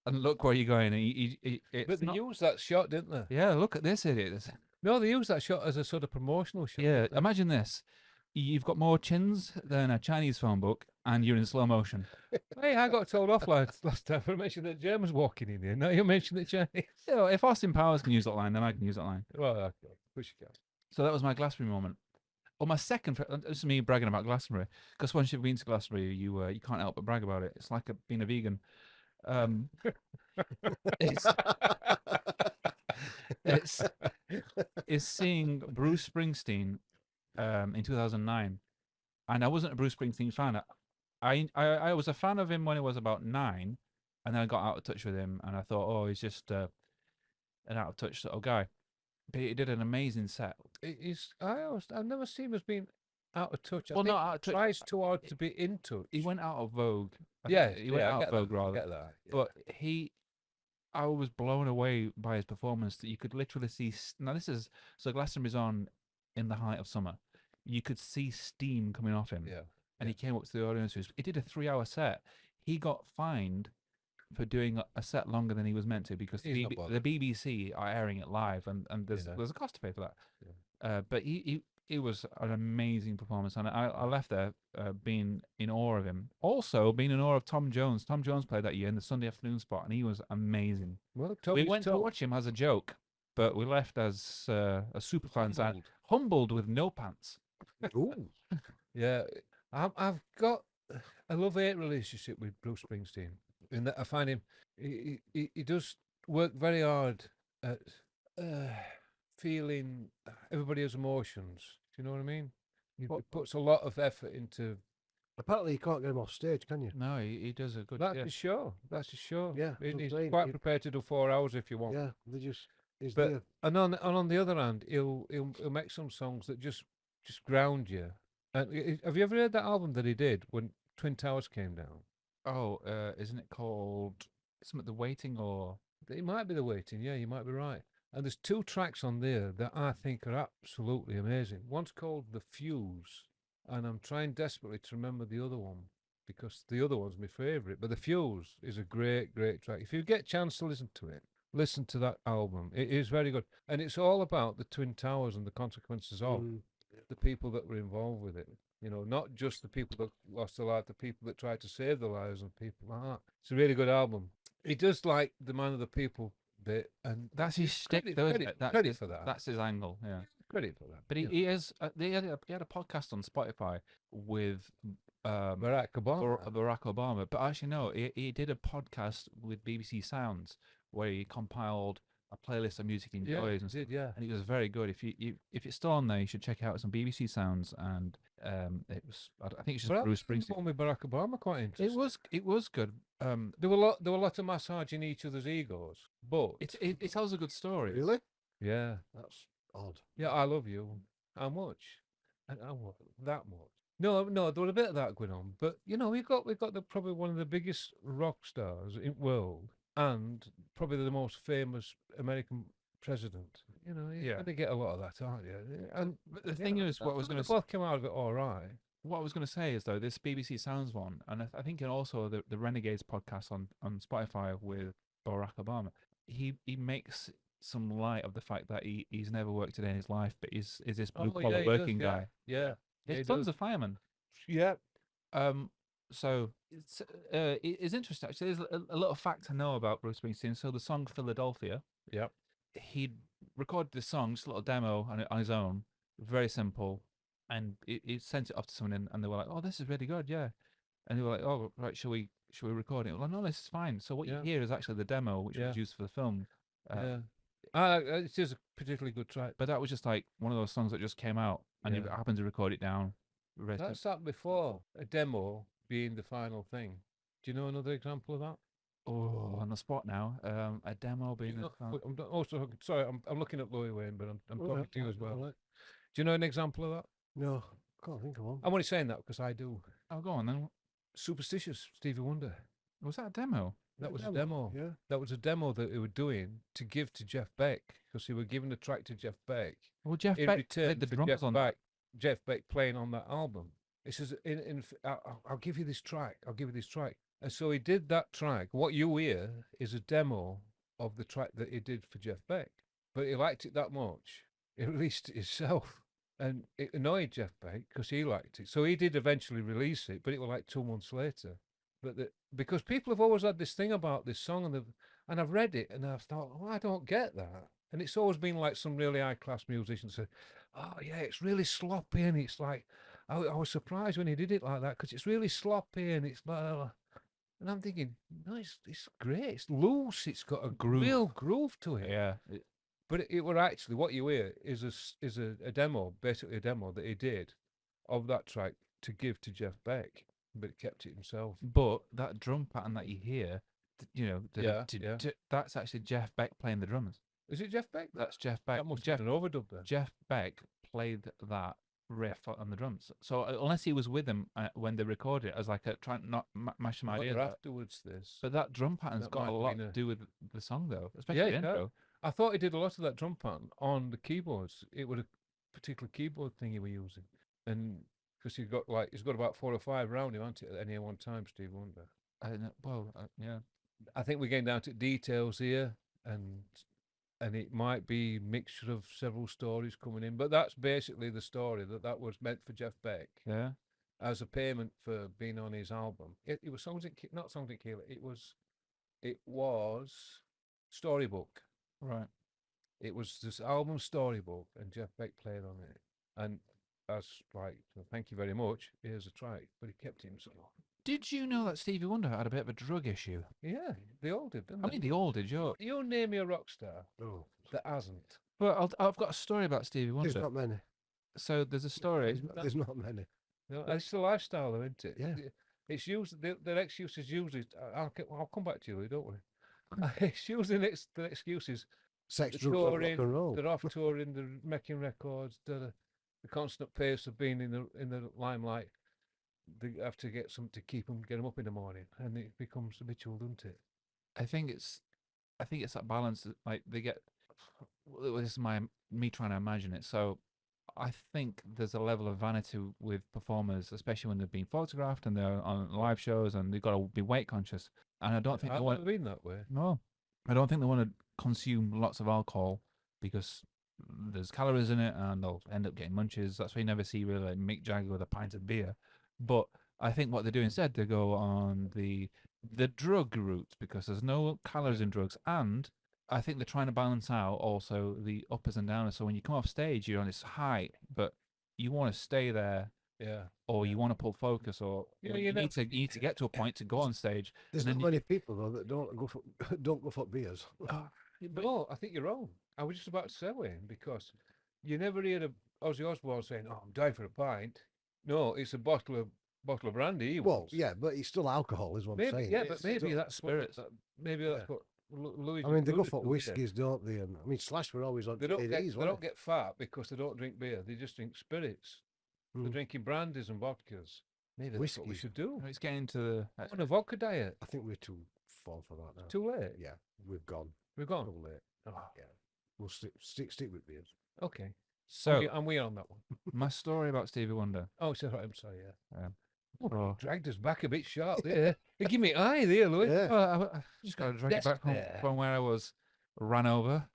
S1: and look where you're going. And
S2: But they used that shot, didn't they?
S1: Yeah, look at this idiot.
S2: No, they used that shot as a sort of promotional shot.
S1: Yeah,
S2: didn't they?
S1: imagine this. You've got more chins than a Chinese phone book, and you're in slow motion.
S2: Hey, I got told off last time for mentioning that Germans walking in here. Now you mentioned the Chinese.
S1: If Austin Powers can use that line, then I can use that line.
S2: Well, okay, of course you can.
S1: So that was my Glastonbury moment. Well, my second, this is me bragging about Glastonbury, because once you've been to Glastonbury, you can't help but brag about it. It's like being a vegan. It's seeing Bruce Springsteen in 2009, and I wasn't a Bruce Springsteen fan. I was a fan of him when I was about 9, and then I got out of touch with him, and I thought, oh, he's just an out of touch sort of guy. But he did an amazing set.
S2: I've never seen him as being out of touch. I
S1: Well,
S2: think
S1: not out of touch.
S2: Tries too hard to be in touch.
S1: He went out of vogue. He went
S2: I
S1: out
S2: get
S1: of vogue
S2: that,
S1: rather.
S2: I get that. Yeah.
S1: But I was blown away by his performance. That you could literally see. Now Glastonbury's on in the height of summer. You could see steam coming off him.
S2: Yeah.
S1: And he came up to the audience. He did a 3-hour set. He got fined for doing a set longer than he was meant to because
S2: He's not
S1: the
S2: bothered.
S1: BBC are airing it live, and there's a cost to pay for that. Yeah. But he was an amazing performance, and I left there being in awe of him. Also, being in awe of Tom Jones. Tom Jones played that year in the Sunday afternoon spot, and he was amazing.
S2: Well, Tom
S1: We
S2: is
S1: went to
S2: Tom.
S1: watch him as a joke, but we left as Superfans and
S2: Humbled.
S1: humbled with no pants.
S3: Ooh.
S2: Yeah, I've got a love-hate relationship with Bruce Springsteen. In that I find him, he does work very hard at uh, feeling everybody's emotions. Do you know what I mean? He puts a lot of effort into.
S3: Apparently, you can't get him off stage, can you?
S1: No, he does a good.
S2: That's
S1: Yeah.
S2: his show. That's his show.
S3: Yeah, that's what I'm
S2: He's
S3: saying.
S2: quite prepared to do 4 hours if you want.
S3: Yeah, they just he's
S2: But
S3: there.
S2: and on the other hand, he'll make some songs that just ground you. And have you ever heard that album that he did when Twin Towers came down?
S1: Oh, isn't it called something the waiting or?
S2: It might be The Waiting. Yeah, you might be right. And there's 2 tracks on there that I think are absolutely amazing. One's called The Fuse, and I'm trying desperately to remember the other one because the other one's my favourite. But The Fuse is a great, great track. If you get a chance to listen to it, listen to that album. It is very good. And it's all about the Twin Towers and the consequences of
S3: Mm.
S2: the people that were involved with it. You know, not just the people that lost their life, the people that tried to save their lives and people like that. It's a really good album. He does like the man of the people bit, and
S1: That's his shtick, though, isn't it? That's
S2: credit
S1: his,
S2: for that.
S1: That's his angle. Yeah.
S2: Credit for that.
S1: But he is. He had a podcast on Spotify with
S2: Barack Obama.
S1: Barack Obama. But actually, no, he did a podcast with BBC Sounds where he compiled a playlist of music he
S2: Yeah,
S1: enjoys,
S2: he
S1: and,
S2: did, yeah.
S1: and it was very good. If it's still on there, you should check it out. It's on BBC Sounds, and it was. I think it's just
S2: But
S1: Bruce
S2: the
S1: Springsteen.
S2: one with Barack Obama quite interesting.
S1: It was good.
S2: There were a lot of massaging each other's egos, but
S1: It tells a good story.
S3: Really?
S2: yeah,
S3: That's odd.
S2: yeah, I love you. How much? And I want that much. No, there was a bit of that going on, but you know, we've got probably one of the biggest rock stars in the world, and probably the most famous American president. You know, you're
S1: Yeah.
S2: going to get a lot of that, aren't you? And
S1: But the thing is, what I was going
S2: they
S1: to
S2: both came out of it all right.
S1: what I was going to say is though this BBC Sounds one, and I think and also the Renegades podcast on Spotify with Barack Obama, he makes some light of the fact that he's never worked a day in his life, but is this blue collar
S2: he
S1: working
S2: does,
S1: guy.
S2: Yeah,
S1: His
S2: he
S1: son's
S2: does.
S1: a fireman.
S2: Yeah.
S1: So it's interesting actually. There's a little fact to know about Bruce Springsteen. So the song Philadelphia,
S2: Yeah.
S1: he recorded this song, just a little demo on his own, very simple, and he sent it off to someone, and they were like, "Oh, this is really good, yeah." And they were like, "Oh, right, shall we record it?" Well, no, this is fine. So what you
S2: Yeah.
S1: hear is actually the demo, which
S2: Yeah.
S1: was used for the film.
S2: Yeah. It is a particularly good track.
S1: But that was just like one of those songs that just came out, and you
S2: Yeah.
S1: happened to record it down.
S2: That's happened before. A demo being the final thing. Do you know another example of that?
S1: Oh, on the spot now. A demo being
S2: Do you
S1: a
S2: know- I'm also sorry. I'm looking at Louis Wayne, but I'm
S3: Oh,
S2: talking
S3: yeah,
S2: to you as well.
S3: alright.
S2: Do you know an example of that?
S3: No, can't think of one.
S2: I'm only saying that because I do.
S1: Oh, go on then.
S2: Superstitious, Stevie Wonder.
S1: Was that a demo?
S2: That was a
S3: Demo,
S2: demo.
S3: yeah.
S2: That was a demo that they were doing to give to Jeff Beck because they were giving the track to Jeff Beck.
S1: Well, Jeff
S2: In
S1: Beck
S2: return
S1: played the
S2: for
S1: drums on that.
S2: Jeff Beck playing on that album. He says, I'll give you this track. I'll give you this track. And so he did that track. What you hear is a demo of the track that he did for Jeff Beck. But he liked it that much, he released it himself. And it annoyed Jeff Beck because he liked it. So he did eventually release it, but it was like 2 months later. But because people have always had this thing about this song, and I've read it and I've thought, oh, I don't get that. And it's always been like some really high class musician said, oh yeah, it's really sloppy, and it's like I was surprised when he did it like that because it's really sloppy and it's like, and I'm thinking, no, it's great, it's loose, it's got a real groove to it.
S1: Yeah.
S2: But it were actually what you hear is a demo, basically a demo that he did of that track to give to Jeff Beck, but he kept it himself.
S1: But that drum pattern that you hear, you know,
S2: Yeah.
S1: that's actually Jeff Beck playing the drums.
S2: Is it Jeff Beck?
S1: That's Jeff Beck.
S2: That must
S1: Jeff
S2: have been an overdub then.
S1: Jeff Beck played that riff on the drums. So unless he was with them when they recorded it, as like trying to not mash some ideas.
S2: Afterwards, this.
S1: But that drum pattern's
S2: That
S1: got
S2: might
S1: a
S2: have
S1: lot
S2: been
S1: to
S2: a-
S1: do with the song, though, especially
S2: Yeah,
S1: the
S2: it does.
S1: intro.
S2: I thought he did a lot of that drum pattern on the keyboards. It was a particular keyboard thing he was using, and because he's got about 4 or 5 around him, hasn't it, at any one time, Steve Wonder.
S1: Yeah.
S2: I think we're getting down to details here, and it might be mixture of several stories coming in, but that's basically the story that was meant for Jeff Beck
S1: Yeah.
S2: as a payment for being on his album. It was not Songs in Keeler. It was Storybook.
S1: Right.
S2: It was this album storybook, and Jeff Beck played on it. And I was like, well, thank you very much. Here's a track, but he kept it himself.
S1: Did you know that Stevie Wonder had a bit of a drug issue?
S2: Yeah, they all did, didn't
S1: I
S2: they?
S1: mean, they all did, Joe.
S2: You name me a rock star
S3: Oh,
S2: that hasn't.
S1: But I've got a story about Stevie
S3: there's
S1: Wonder.
S3: not many.
S1: So there's a story.
S3: There's not many.
S2: No, it's the lifestyle, though, isn't it?
S3: Yeah.
S2: It's usually their excuse is usually. I'll come back to you, Lee, don't worry. It's usually the excuse is
S3: Sex,
S2: the
S3: drugs, and rock
S2: touring,
S3: and roll.
S2: they're off touring, they're making records, the constant pace of being in the limelight. They have to get something to get them up in the morning, and it becomes habitual, doesn't it?
S1: I think it's that balance. Like they get. Well, this is me trying to imagine it. So I think there's a level of vanity with performers, especially when they're being photographed and they're on live shows and they've got to be weight conscious. And I don't think they
S2: I've
S1: want.
S2: never been that way.
S1: No, I don't think they want to consume lots of alcohol because there's calories in it and they'll end up getting munches. That's why you never see really like Mick Jagger with a pint of beer. But I think what they do instead, they go on the drug route because there's no calories in drugs, and I think they're trying to balance out also the uppers and downers. So when you come off stage, you're on this high, but you want to stay there,
S2: Yeah.
S1: or you want to pull focus, or
S2: Yeah,
S1: you need to get to a point to go on stage.
S3: There's
S1: and
S3: not
S1: then
S3: many people though that don't go for don't go for beers.
S2: But no, I think you're wrong. I was just about to say Wayne, because you never hear of Ozzy Osbourne saying, "Oh, I'm dying for a pint." No, it's a bottle of brandy. He
S3: Well,
S2: wants.
S3: yeah, but it's still alcohol, is what I'm
S2: maybe
S3: saying.
S2: yeah,
S3: It's
S2: but maybe
S3: still-
S2: that's
S1: spirits.
S2: maybe that's what Louis.
S3: I mean, they go
S2: alluded
S3: for
S2: to, yeah.
S3: whiskies, don't they? And I mean, Slash were always on.
S2: They don't
S3: it
S2: get
S3: is,
S2: they
S3: wasn't
S2: don't get fat because they don't drink beer. They just drink spirits. They're
S3: Mm.
S2: drinking brandies and vodkas. Maybe that's what we
S3: Whiskies.
S2: should do.
S1: it's getting to the.
S2: On a vodka diet.
S3: I think we're too far for that now.
S2: Too late.
S3: Yeah, we've gone.
S2: We're gone.
S3: Too late.
S2: Oh,
S3: Yeah, we'll stick with beers.
S2: okay.
S1: So
S2: And we on that one.
S1: my story about Stevie Wonder.
S2: Oh, it's all right. I'm sorry. Yeah.
S1: Oh.
S2: Dragged us back a bit sharp there. Hey, give me eye there, Louis.
S3: Yeah.
S1: Well, I just got to drag it back
S2: Desperate.
S1: from where I was ran over.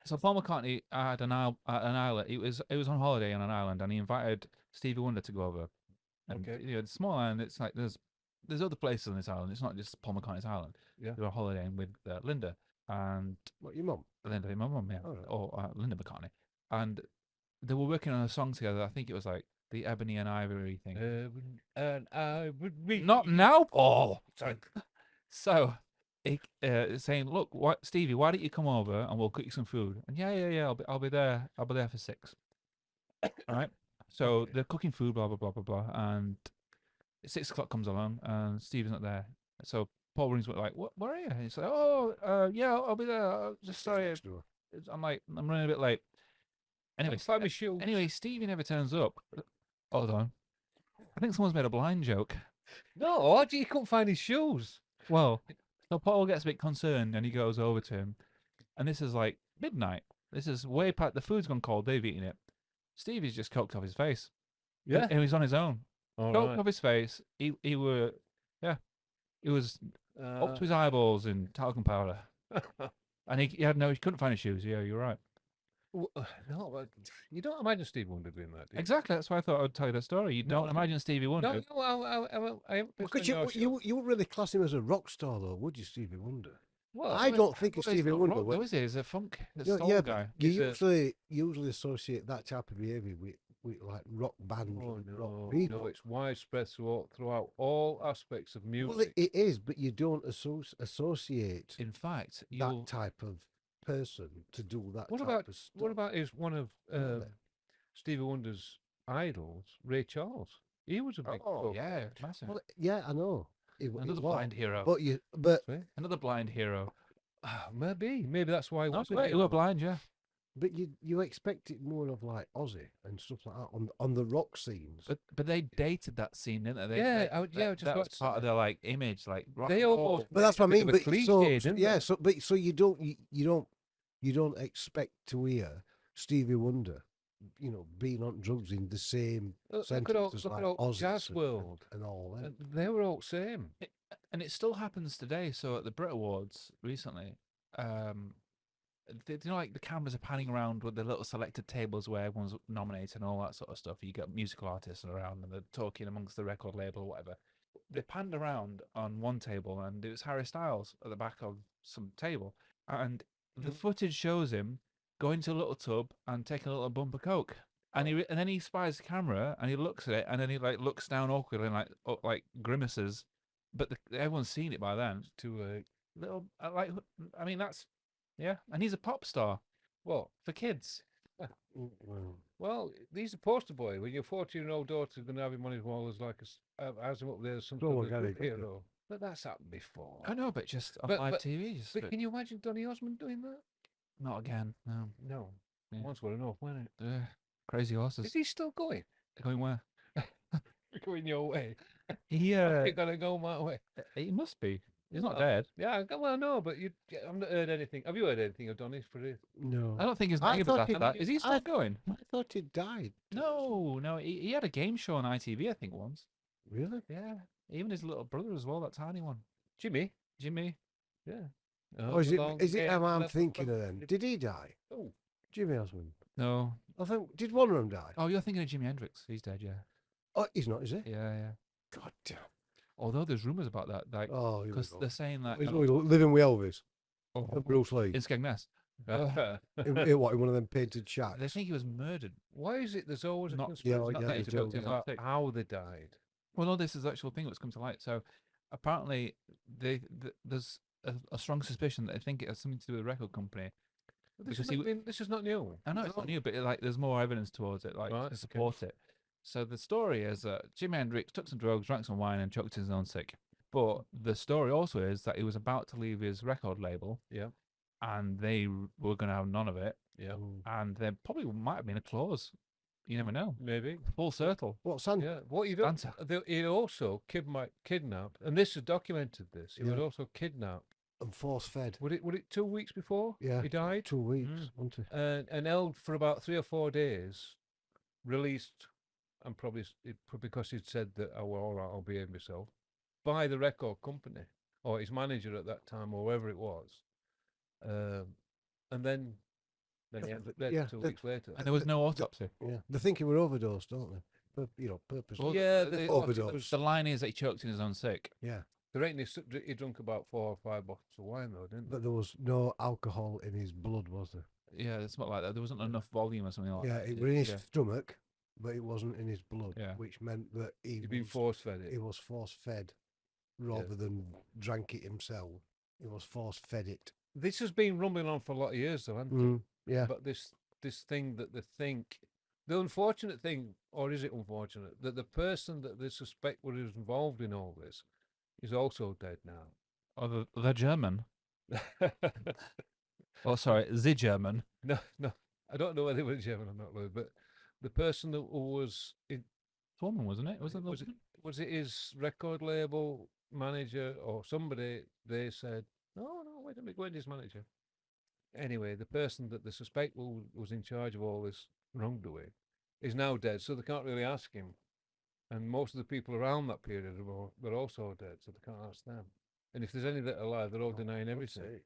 S1: So Paul McCartney had an island. He was on holiday on an island, and he invited Stevie Wonder to go over. And
S2: Okay.
S1: you know, it's a small island. It's like there's other places on this island. It's not just Paul McCartney's island.
S2: Yeah.
S1: They were holidaying with Linda and
S3: What, your mum?
S1: Linda, my mum, yeah,
S3: All right.
S1: or Linda McCartney, and they were working on a song together. I think it was like the Ebony and Ivory thing.
S2: And I would be
S1: Not now, Paul.
S2: Sorry.
S1: So, saying, look, Stevie, why don't you come over and we'll cook you some food? And yeah, I'll be there. I'll be there for 6. All right. So
S2: Okay.
S1: they're cooking food, blah blah blah blah blah, and 6 o'clock comes along and Stevie's not there. So Paul rings me like, where are you? And he's like, oh, yeah, I'll be there. Just sorry,
S3: Next door.
S1: I'm like, I'm running a bit late. Anyway,
S2: Find my shoes.
S1: anyway, Stevie never turns up. Hold on. I think someone's made a blind joke.
S2: No, he couldn't find his shoes.
S1: Well, so Paul gets a bit concerned and he goes over to him. And this is like midnight. This is way past, the food's gone cold, they've eaten it. Stevie's just coked off his face.
S2: Yeah.
S1: And he's on his own.
S2: All
S1: Coked
S2: right.
S1: off his face. He was up to his eyeballs in talcum powder. And he couldn't find his shoes. Yeah, you're right.
S2: No, but you don't imagine Steve Wonder doing that, do you?
S1: Exactly. That's why I thought I'd tell you that story. You don't imagine Stevie Wonder.
S2: No, I haven't pissed
S3: Because
S2: on your shoe.
S3: you wouldn't really class him as a rock star, though, would you, Stevie Wonder?
S2: Well,
S3: I don't think of
S1: Well, he's
S3: Stevie
S1: not
S3: Wonder.
S1: rock, though, is he? He's a funk,
S3: Yeah,
S1: soul
S3: yeah,
S1: guy.
S3: You
S2: He's a-
S3: usually associate that type of behaviour with like rock bands,
S2: Oh,
S3: and
S2: no,
S3: rock people.
S2: no, it's widespread throughout all aspects of music.
S3: Well, it is, but you don't associate
S1: In fact,
S3: that
S1: you'll
S3: type of person to do that.
S2: What
S3: type
S2: about
S3: of stuff.
S2: what about one of
S3: Really?
S2: Stevie Wonder's idols, Ray Charles? He was a big. folk.
S1: yeah, massive.
S3: Well, yeah, I know.
S1: Another
S3: was,
S1: blind hero.
S3: but
S1: Another blind hero.
S2: Maybe that's why. He
S1: No,
S2: was a
S1: wait, you
S2: hero.
S1: were blind, yeah.
S3: but you expect it more of like Ozzy and stuff like that on the rock scenes.
S1: But they dated that scene, didn't they?
S2: Yeah, I was just
S1: that
S2: about
S1: was
S2: to
S1: part of
S2: say.
S1: their like image, like rock
S2: They
S1: and roll.
S2: almost
S3: But that's what I
S2: bit
S3: mean.
S2: of a
S3: But
S2: cliche, didn't
S3: yeah,
S2: they?
S3: so you don't expect to hear Stevie Wonder, being on drugs in the same
S2: Look
S3: sentence
S2: at all,
S3: as
S2: look
S3: like
S2: at all
S3: Ozzy
S2: Jazz World.
S3: and all that.
S2: And they were all same.
S1: And it still happens today. So at the Brit Awards recently, like the cameras are panning around with the little selected tables where everyone's nominated and all that sort of stuff. You got musical artists around and they're talking amongst the record label or whatever. They panned around on one table and it was Harry Styles at the back of some table, and the footage shows him going to a little tub and taking a little bump of coke. And and then he spies the camera and he looks at it and then he like looks down awkwardly and like grimaces, but everyone's seen it by then.
S2: To
S1: Little like I mean that's yeah, and he's a pop star
S2: what?
S1: for kids.
S3: Well,
S2: Well, he's a poster boy. When your 14-year-old daughter's going to have him on his wall as like has him up there as some
S3: So
S2: sort of
S3: organic, isn't it?
S2: hero. But that's happened before.
S1: I know, but just on
S2: But-
S1: live
S2: but-
S1: TV, just
S2: But can you imagine Donny Osmond doing that?
S1: not again. No,
S2: No.
S1: Yeah.
S2: Once were enough, wasn't it?
S1: crazy horses.
S2: Is he still going?
S1: Going where?
S2: Going your way?
S1: He
S2: You're going to go my way?
S1: he must be. He's not
S2: Well,
S1: dead.
S2: Yeah, well, no, but I've not heard anything. Have you heard anything of Donny for this?
S3: no.
S1: I don't think his
S3: I
S1: name is
S3: thought
S1: after
S3: he-
S1: that. Is he still
S3: I-
S1: going?
S3: I thought he died.
S1: No, he had a game show on ITV, I think, once.
S3: Really?
S1: Yeah, even his little brother as well, that tiny one,
S2: Jimmy?
S1: Jimmy.
S2: Yeah.
S3: Or is it him I'm thinking of then? Did he die?
S2: Oh,
S3: Jimmy Osmond.
S1: No,
S3: I think, did one of them die?
S1: oh, you're thinking of Jimi Hendrix. He's dead. Yeah,
S3: Oh, he's not, is he?
S1: yeah.
S3: God damn.
S1: Although there's rumors about that, like,
S3: Oh, here we
S1: because
S3: go.
S1: they're saying that
S3: He's living with Elvis.
S1: oh,
S3: Bruce Lee.
S1: in Skegness,
S3: in what, in one of them painted shacks?
S1: they think he was murdered.
S2: why is it there's always a
S1: Not-
S2: conspiracy
S3: Yeah,
S1: not
S3: yeah,
S1: that
S3: the
S1: he's about
S3: joke,
S1: to
S3: yeah.
S1: not
S2: about
S1: sick.
S2: how they died?
S1: Well, no, this is the actual thing that's come to light. So apparently, there's a strong suspicion that they think it has something to do with the record company.
S2: This
S1: Because
S2: is, this is not new.
S1: I know it's not new, but like there's more evidence towards it, like
S2: Right,
S1: to
S2: okay.
S1: support it. So the story is that Jimi Hendrix took some drugs, drank some wine, and choked his own sick. But the story also is that he was about to leave his record label,
S2: Yeah.
S1: and they were going to have none of it,
S2: Yeah.
S1: and there probably might have been a clause. You never know.
S2: Maybe.
S1: Full circle.
S3: What's Santa?
S2: Yeah. What he don't,
S1: Santa.
S2: he also kidnapped, and this is documented. This he was
S3: Yeah.
S2: also kidnapped.
S3: And force fed.
S2: Would it 2 weeks before?
S3: Yeah.
S2: He died
S3: 2 weeks,
S1: Mm.
S3: wasn't it?
S2: and held for about 3 or 4 days. Released, and probably because he'd said that oh well, all right, I'll behave myself, by the record company or his manager at that time or whoever it was, and then he ended up dead
S3: Yeah,
S2: 2
S3: the-
S2: weeks later.
S1: And there was no autopsy.
S3: Yeah. They think he were overdosed, don't they? Purposely.
S1: Well,
S2: Yeah,
S1: the-
S3: overdose.
S1: The line is that he choked in his own sick.
S3: Yeah.
S2: There ain't he drunk about 4 or 5 bottles of wine though, didn't he?
S3: But there was no alcohol in his blood, was there?
S1: Yeah, it's not like that. There wasn't enough volume or something like
S3: Yeah,
S1: that.
S3: it was in his
S1: Yeah.
S3: stomach, but it wasn't in his blood,
S1: Yeah.
S3: which meant that
S2: He'd been force fed
S3: he
S2: it.
S3: was force fed rather than drank it himself. He was force fed it.
S2: This has been rumbling on for a lot of years though, hasn't it?
S3: Mm, yeah.
S2: But this thing that they think, the unfortunate thing, or is it unfortunate, that the person that they suspect was involved in all this is also dead now.
S1: Oh, the German. Oh, sorry, the German.
S2: No, I don't know whether it was German or not, Louis, but the person that was
S1: It's a woman, wasn't it? Was it?
S2: was it his record label manager or somebody? They said, no, wait a minute, where's his manager? Anyway, the person that they suspect was in charge of all this wrongdoing is now dead, so they can't really ask him. And most of the people around that period were also dead, so they can't ask them. And if there's any that are alive, they're all denying everything.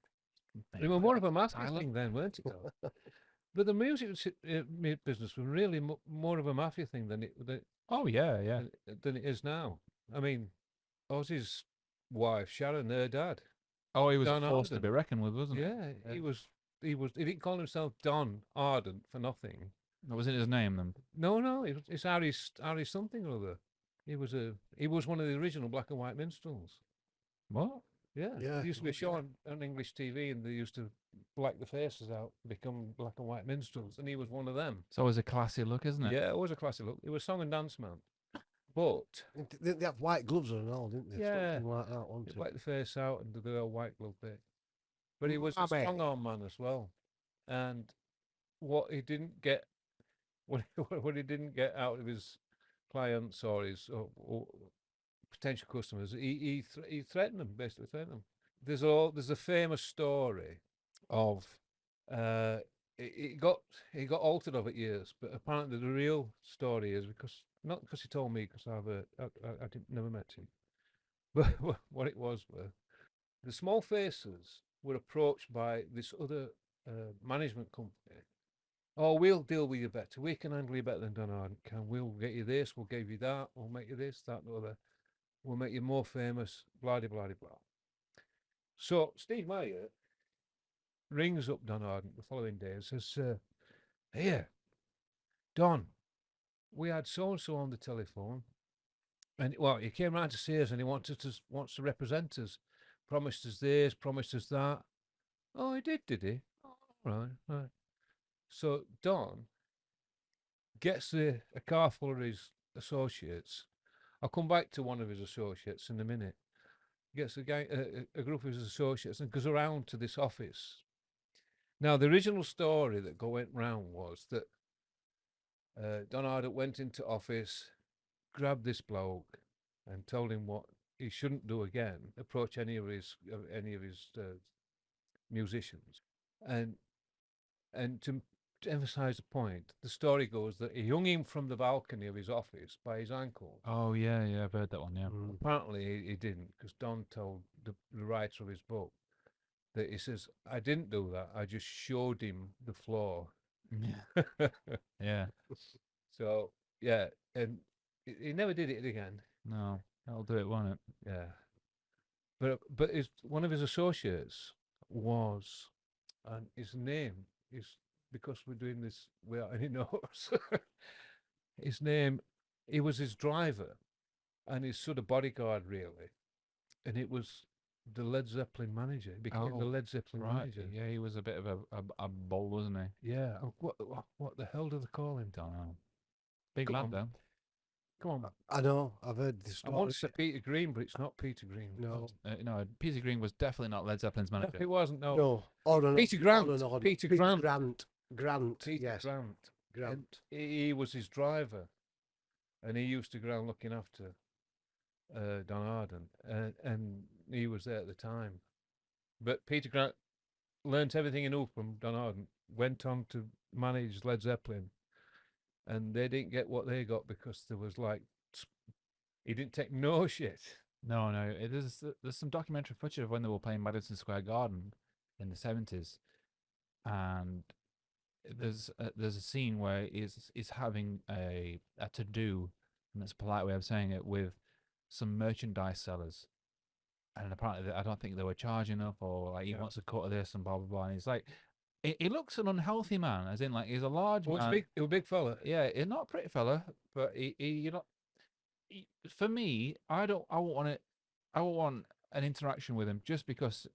S2: They were more of a mafia
S1: Tyler?
S2: thing then, weren't it? Though? But the music business was really more of a mafia thing than
S1: Oh yeah.
S2: than it is now. I mean, Ozzy's wife, Sharon, her dad.
S1: Oh, he was
S2: Don
S1: a force to
S2: Arden.
S1: be reckoned with, wasn't
S2: Yeah, he was. He didn't call himself Don Ardent for nothing.
S1: That wasn't his name then.
S2: No, it's Harry something or other. He was one of the original black and white minstrels.
S1: What?
S2: Yeah,
S3: Yeah,
S2: there used to be a
S3: yeah.
S2: show on English TV, and they used to black the faces out, become black and white minstrels, and he was one of them.
S1: It's always a classy look, isn't it?
S2: Yeah, it was a classic look. He was a song and dance man, but
S3: They have white gloves on and all, didn't they?
S2: Yeah.
S3: Something like that,
S2: he
S3: wasn't it?
S2: blacked the face out and did the old white glove bit. But he was a
S3: Mummy.
S2: strong arm man as well, and what he didn't get, what he didn't get out of his clients or his or potential customers, he threatened them, basically threatened them. There's a famous story of it got altered over years, but apparently the real story is not because he told me, because I didn't never met him, but what it was were the Small Faces were approached by this other management company. Oh, we'll deal with you better. We can handle you better than Don Arden can. We'll get you this. We'll give you that. We'll make you this, that, and the other. We'll make you more famous. Blah, blah, blah, blah. So Steve Meyer rings up Don Ardent the following day and says, "Here, Don, we had so and so on the telephone, and well, he came round to see us, and he wants to represent us. Promised us this, promised us that. Oh, he did he? Oh, right, right. So Don gets a car full of his associates. I'll come back to one of his associates in a minute. Gets a group of his associates and goes around to this office. Now, the original story that went round was that Don Ardent went into office, grabbed this bloke, and told him what he shouldn't do again: approach any of his musicians, and to emphasise the point, the story goes that he hung him from the balcony of his office by his ankle.
S1: Oh yeah, I've heard that one. Yeah.
S2: Apparently, he didn't, because Don told the writer of his book that he says, "I didn't do that. I just showed him the floor."
S1: Yeah. Yeah.
S2: So yeah, and he never did it again.
S1: No, that'll do it, won't it?
S2: Yeah, but one of his associates was, and his name is, because we're doing this without any notes. His name, he was his driver, and his sort of bodyguard really, and it was the Led Zeppelin manager. He became the
S1: Oh,
S2: Led Zeppelin
S1: Right.
S2: manager.
S1: Yeah, he was a bit of a bull, wasn't he?
S2: Yeah. And what the hell do they call him?
S1: Don't know. Big
S2: Come
S1: lad
S2: on.
S1: though.
S2: Come on.
S3: I know. I've heard the
S2: I
S3: story.
S2: want to say Peter Green, but it's not Peter Green.
S3: No,
S1: No, Peter Green was definitely not Led Zeppelin's
S2: No,
S1: manager.
S2: it wasn't. No.
S3: no. Or an,
S2: Peter
S3: or
S2: Grant.
S3: an odd-
S2: Peter Grant.
S3: Grant.
S2: Peter
S3: Yes.
S2: Grant.
S3: Grant.
S2: He was his driver, and he used to go around looking after Don Ardent, and he was there at the time. But Peter Grant learnt everything he knew from Don Ardent, went on to manage Led Zeppelin, and they didn't get what they got because there was he didn't take no shit.
S1: No, there's some documentary footage of when they were playing Madison Square Garden in the 70s, and there's a scene where he's having a to do, and that's a polite way of saying it, with some merchandise sellers, and apparently I don't think they were charging enough, or like he
S2: Yeah.
S1: wants a cut of this and blah blah blah. And he's like, he looks an unhealthy man, as in like he's a large
S2: Well,
S1: man.
S2: he was a big fella.
S1: Yeah, he's not a pretty fella, but for me, I won't want it. I won't want an interaction with him just because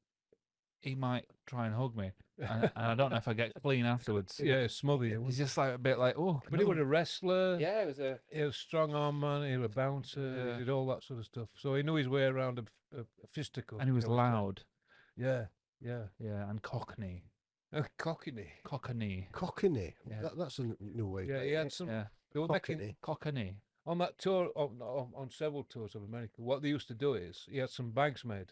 S1: he might try and hug me, and I don't know if I get clean afterwards.
S2: Yeah, smother you.
S1: He's just like a bit like, oh,
S2: But he was a wrestler.
S1: yeah, it was a
S2: He was a strong arm man. He was a bouncer.
S1: Yeah.
S2: He did all that sort of stuff. So he knew his way around a fisticuff.
S1: and he was
S2: shall we say.
S1: loud,
S2: Yeah, yeah.
S1: yeah, and cockney,
S2: Cockney.
S1: cockney,
S3: Cockney.
S1: Yeah.
S3: That's a new way.
S2: Yeah, he had some.
S1: yeah,
S2: They were making
S3: Cockney.
S1: cockney.
S2: on that tour on several tours of America. What they used to do is he had some bags made,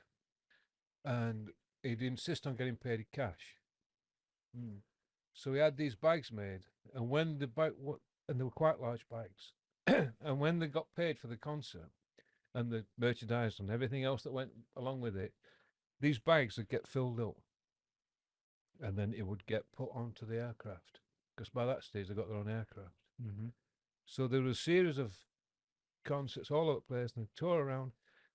S2: and he'd insist on getting paid in cash. So he had these bags made, and when and they were quite large bags, and when they got paid for the concert and the merchandise and everything else that went along with it, these bags would get filled up, and then it would get put onto the aircraft, because by that stage they got their own aircraft.
S1: Mm-hmm.
S2: So there was a series of concerts all over the place, and they tour around.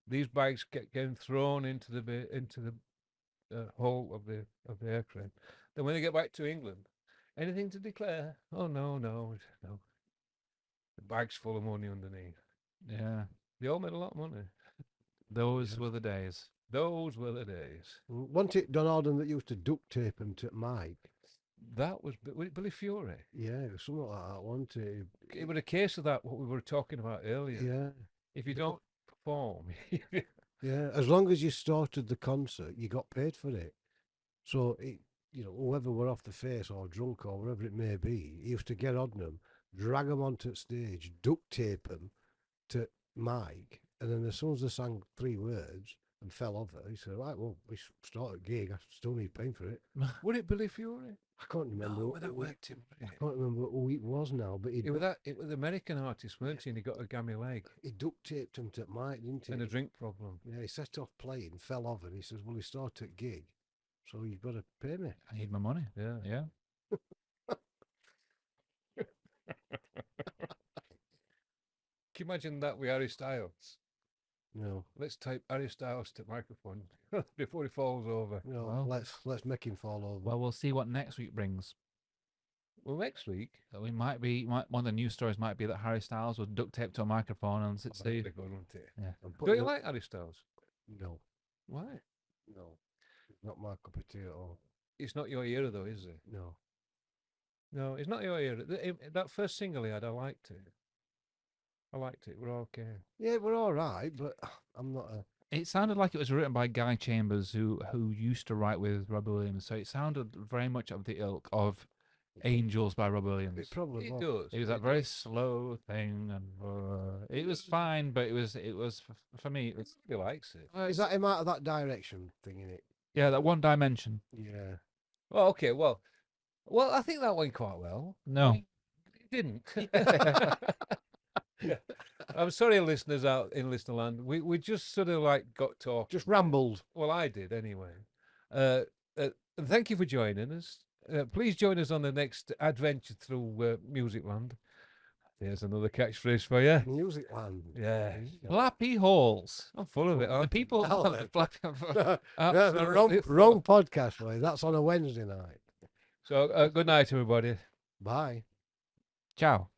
S2: These bags getting thrown into the hull of the aircraft. Then when they get back to England, anything to declare? Oh no. The bag's full of money underneath.
S1: Yeah,
S2: They all made a lot of money.
S1: those were the days.
S2: Those were the days.
S3: Wasn't it Don Ardent that used to duct tape him to Mike?
S2: That was Billy Fury.
S3: Yeah, it was something like that, wasn't it?
S2: It was a case of that, what we were talking about earlier.
S3: Yeah.
S2: If you don't perform,
S3: Yeah, as long as you started the concert, you got paid for it. So, whoever were off the face or drunk or whatever it may be, he used to get on them, drag them onto the stage, duct tape them to Mike, and then as soon as they sang 3 words and fell over, he said, right, well, we start a gig, I still need paying for it.
S2: would it Billy Fury?
S3: I can't remember.
S2: No,
S3: who-
S2: that
S3: who-
S2: worked him.
S3: I can't remember who it was now, but
S2: It was American artist, weren't he? And he got a gammy leg
S3: he duct taped him to Mike, didn't he?
S2: and a drink problem.
S3: Yeah, he set off playing, fell over, and he says, well, he started a gig, so you've got to pay me.
S1: I need my money.
S2: Yeah.
S1: Yeah,
S2: Can you imagine that with Harry Styles?
S3: No,
S2: Let's type Harry Styles to microphone before he falls over.
S3: no.
S1: Well.
S3: Let's make him fall over.
S1: Well, we'll see what next week brings.
S2: Well, next week.
S1: So we might be one of the news stories might be that Harry Styles was duct taped to a microphone and sits
S2: That'd
S1: there.
S2: be good, wouldn't it?
S1: Yeah.
S3: I'm
S2: Don't
S3: putting
S2: you
S3: up-
S2: like Harry Styles?
S3: No,
S2: Why?
S3: no. It's not my cup of tea at all.
S2: It's not your era, though, is it?
S3: No.
S2: No, it's not your era. That first single he had, I liked it. I liked it. We're okay.
S3: Yeah, we're all right, but I'm not a.
S1: It sounded like it was written by Guy Chambers, who used to write with Robbie Williams. So it sounded very much of the ilk of Angels by Robbie Williams.
S3: It probably
S2: It
S3: was.
S2: does.
S1: It was that very slow thing, and it was fine, but it was for me. It was,
S2: He likes it.
S3: Is that him out of that direction thing in it?
S1: yeah, that One Dimension.
S3: Yeah.
S2: Well, okay. Well, I think that went quite well.
S1: No,
S2: It didn't. Yeah. I'm sorry, listeners out in listenerland. We just sort of like got talking.
S3: Just rambled.
S2: Well, I did anyway. And thank you for joining us. Please join us on the next adventure through Musicland. There's another catchphrase for you.
S3: Music land.
S2: Yeah,
S1: Flappy Holes.
S2: I'm full of it.
S1: The
S2: aren't I?
S1: people.
S3: Oh,
S1: the flappy,
S3: Yeah, the
S1: absolutely
S3: wrong podcast, boy. That's on a Wednesday night.
S2: So good night, everybody.
S3: Bye.
S1: Ciao.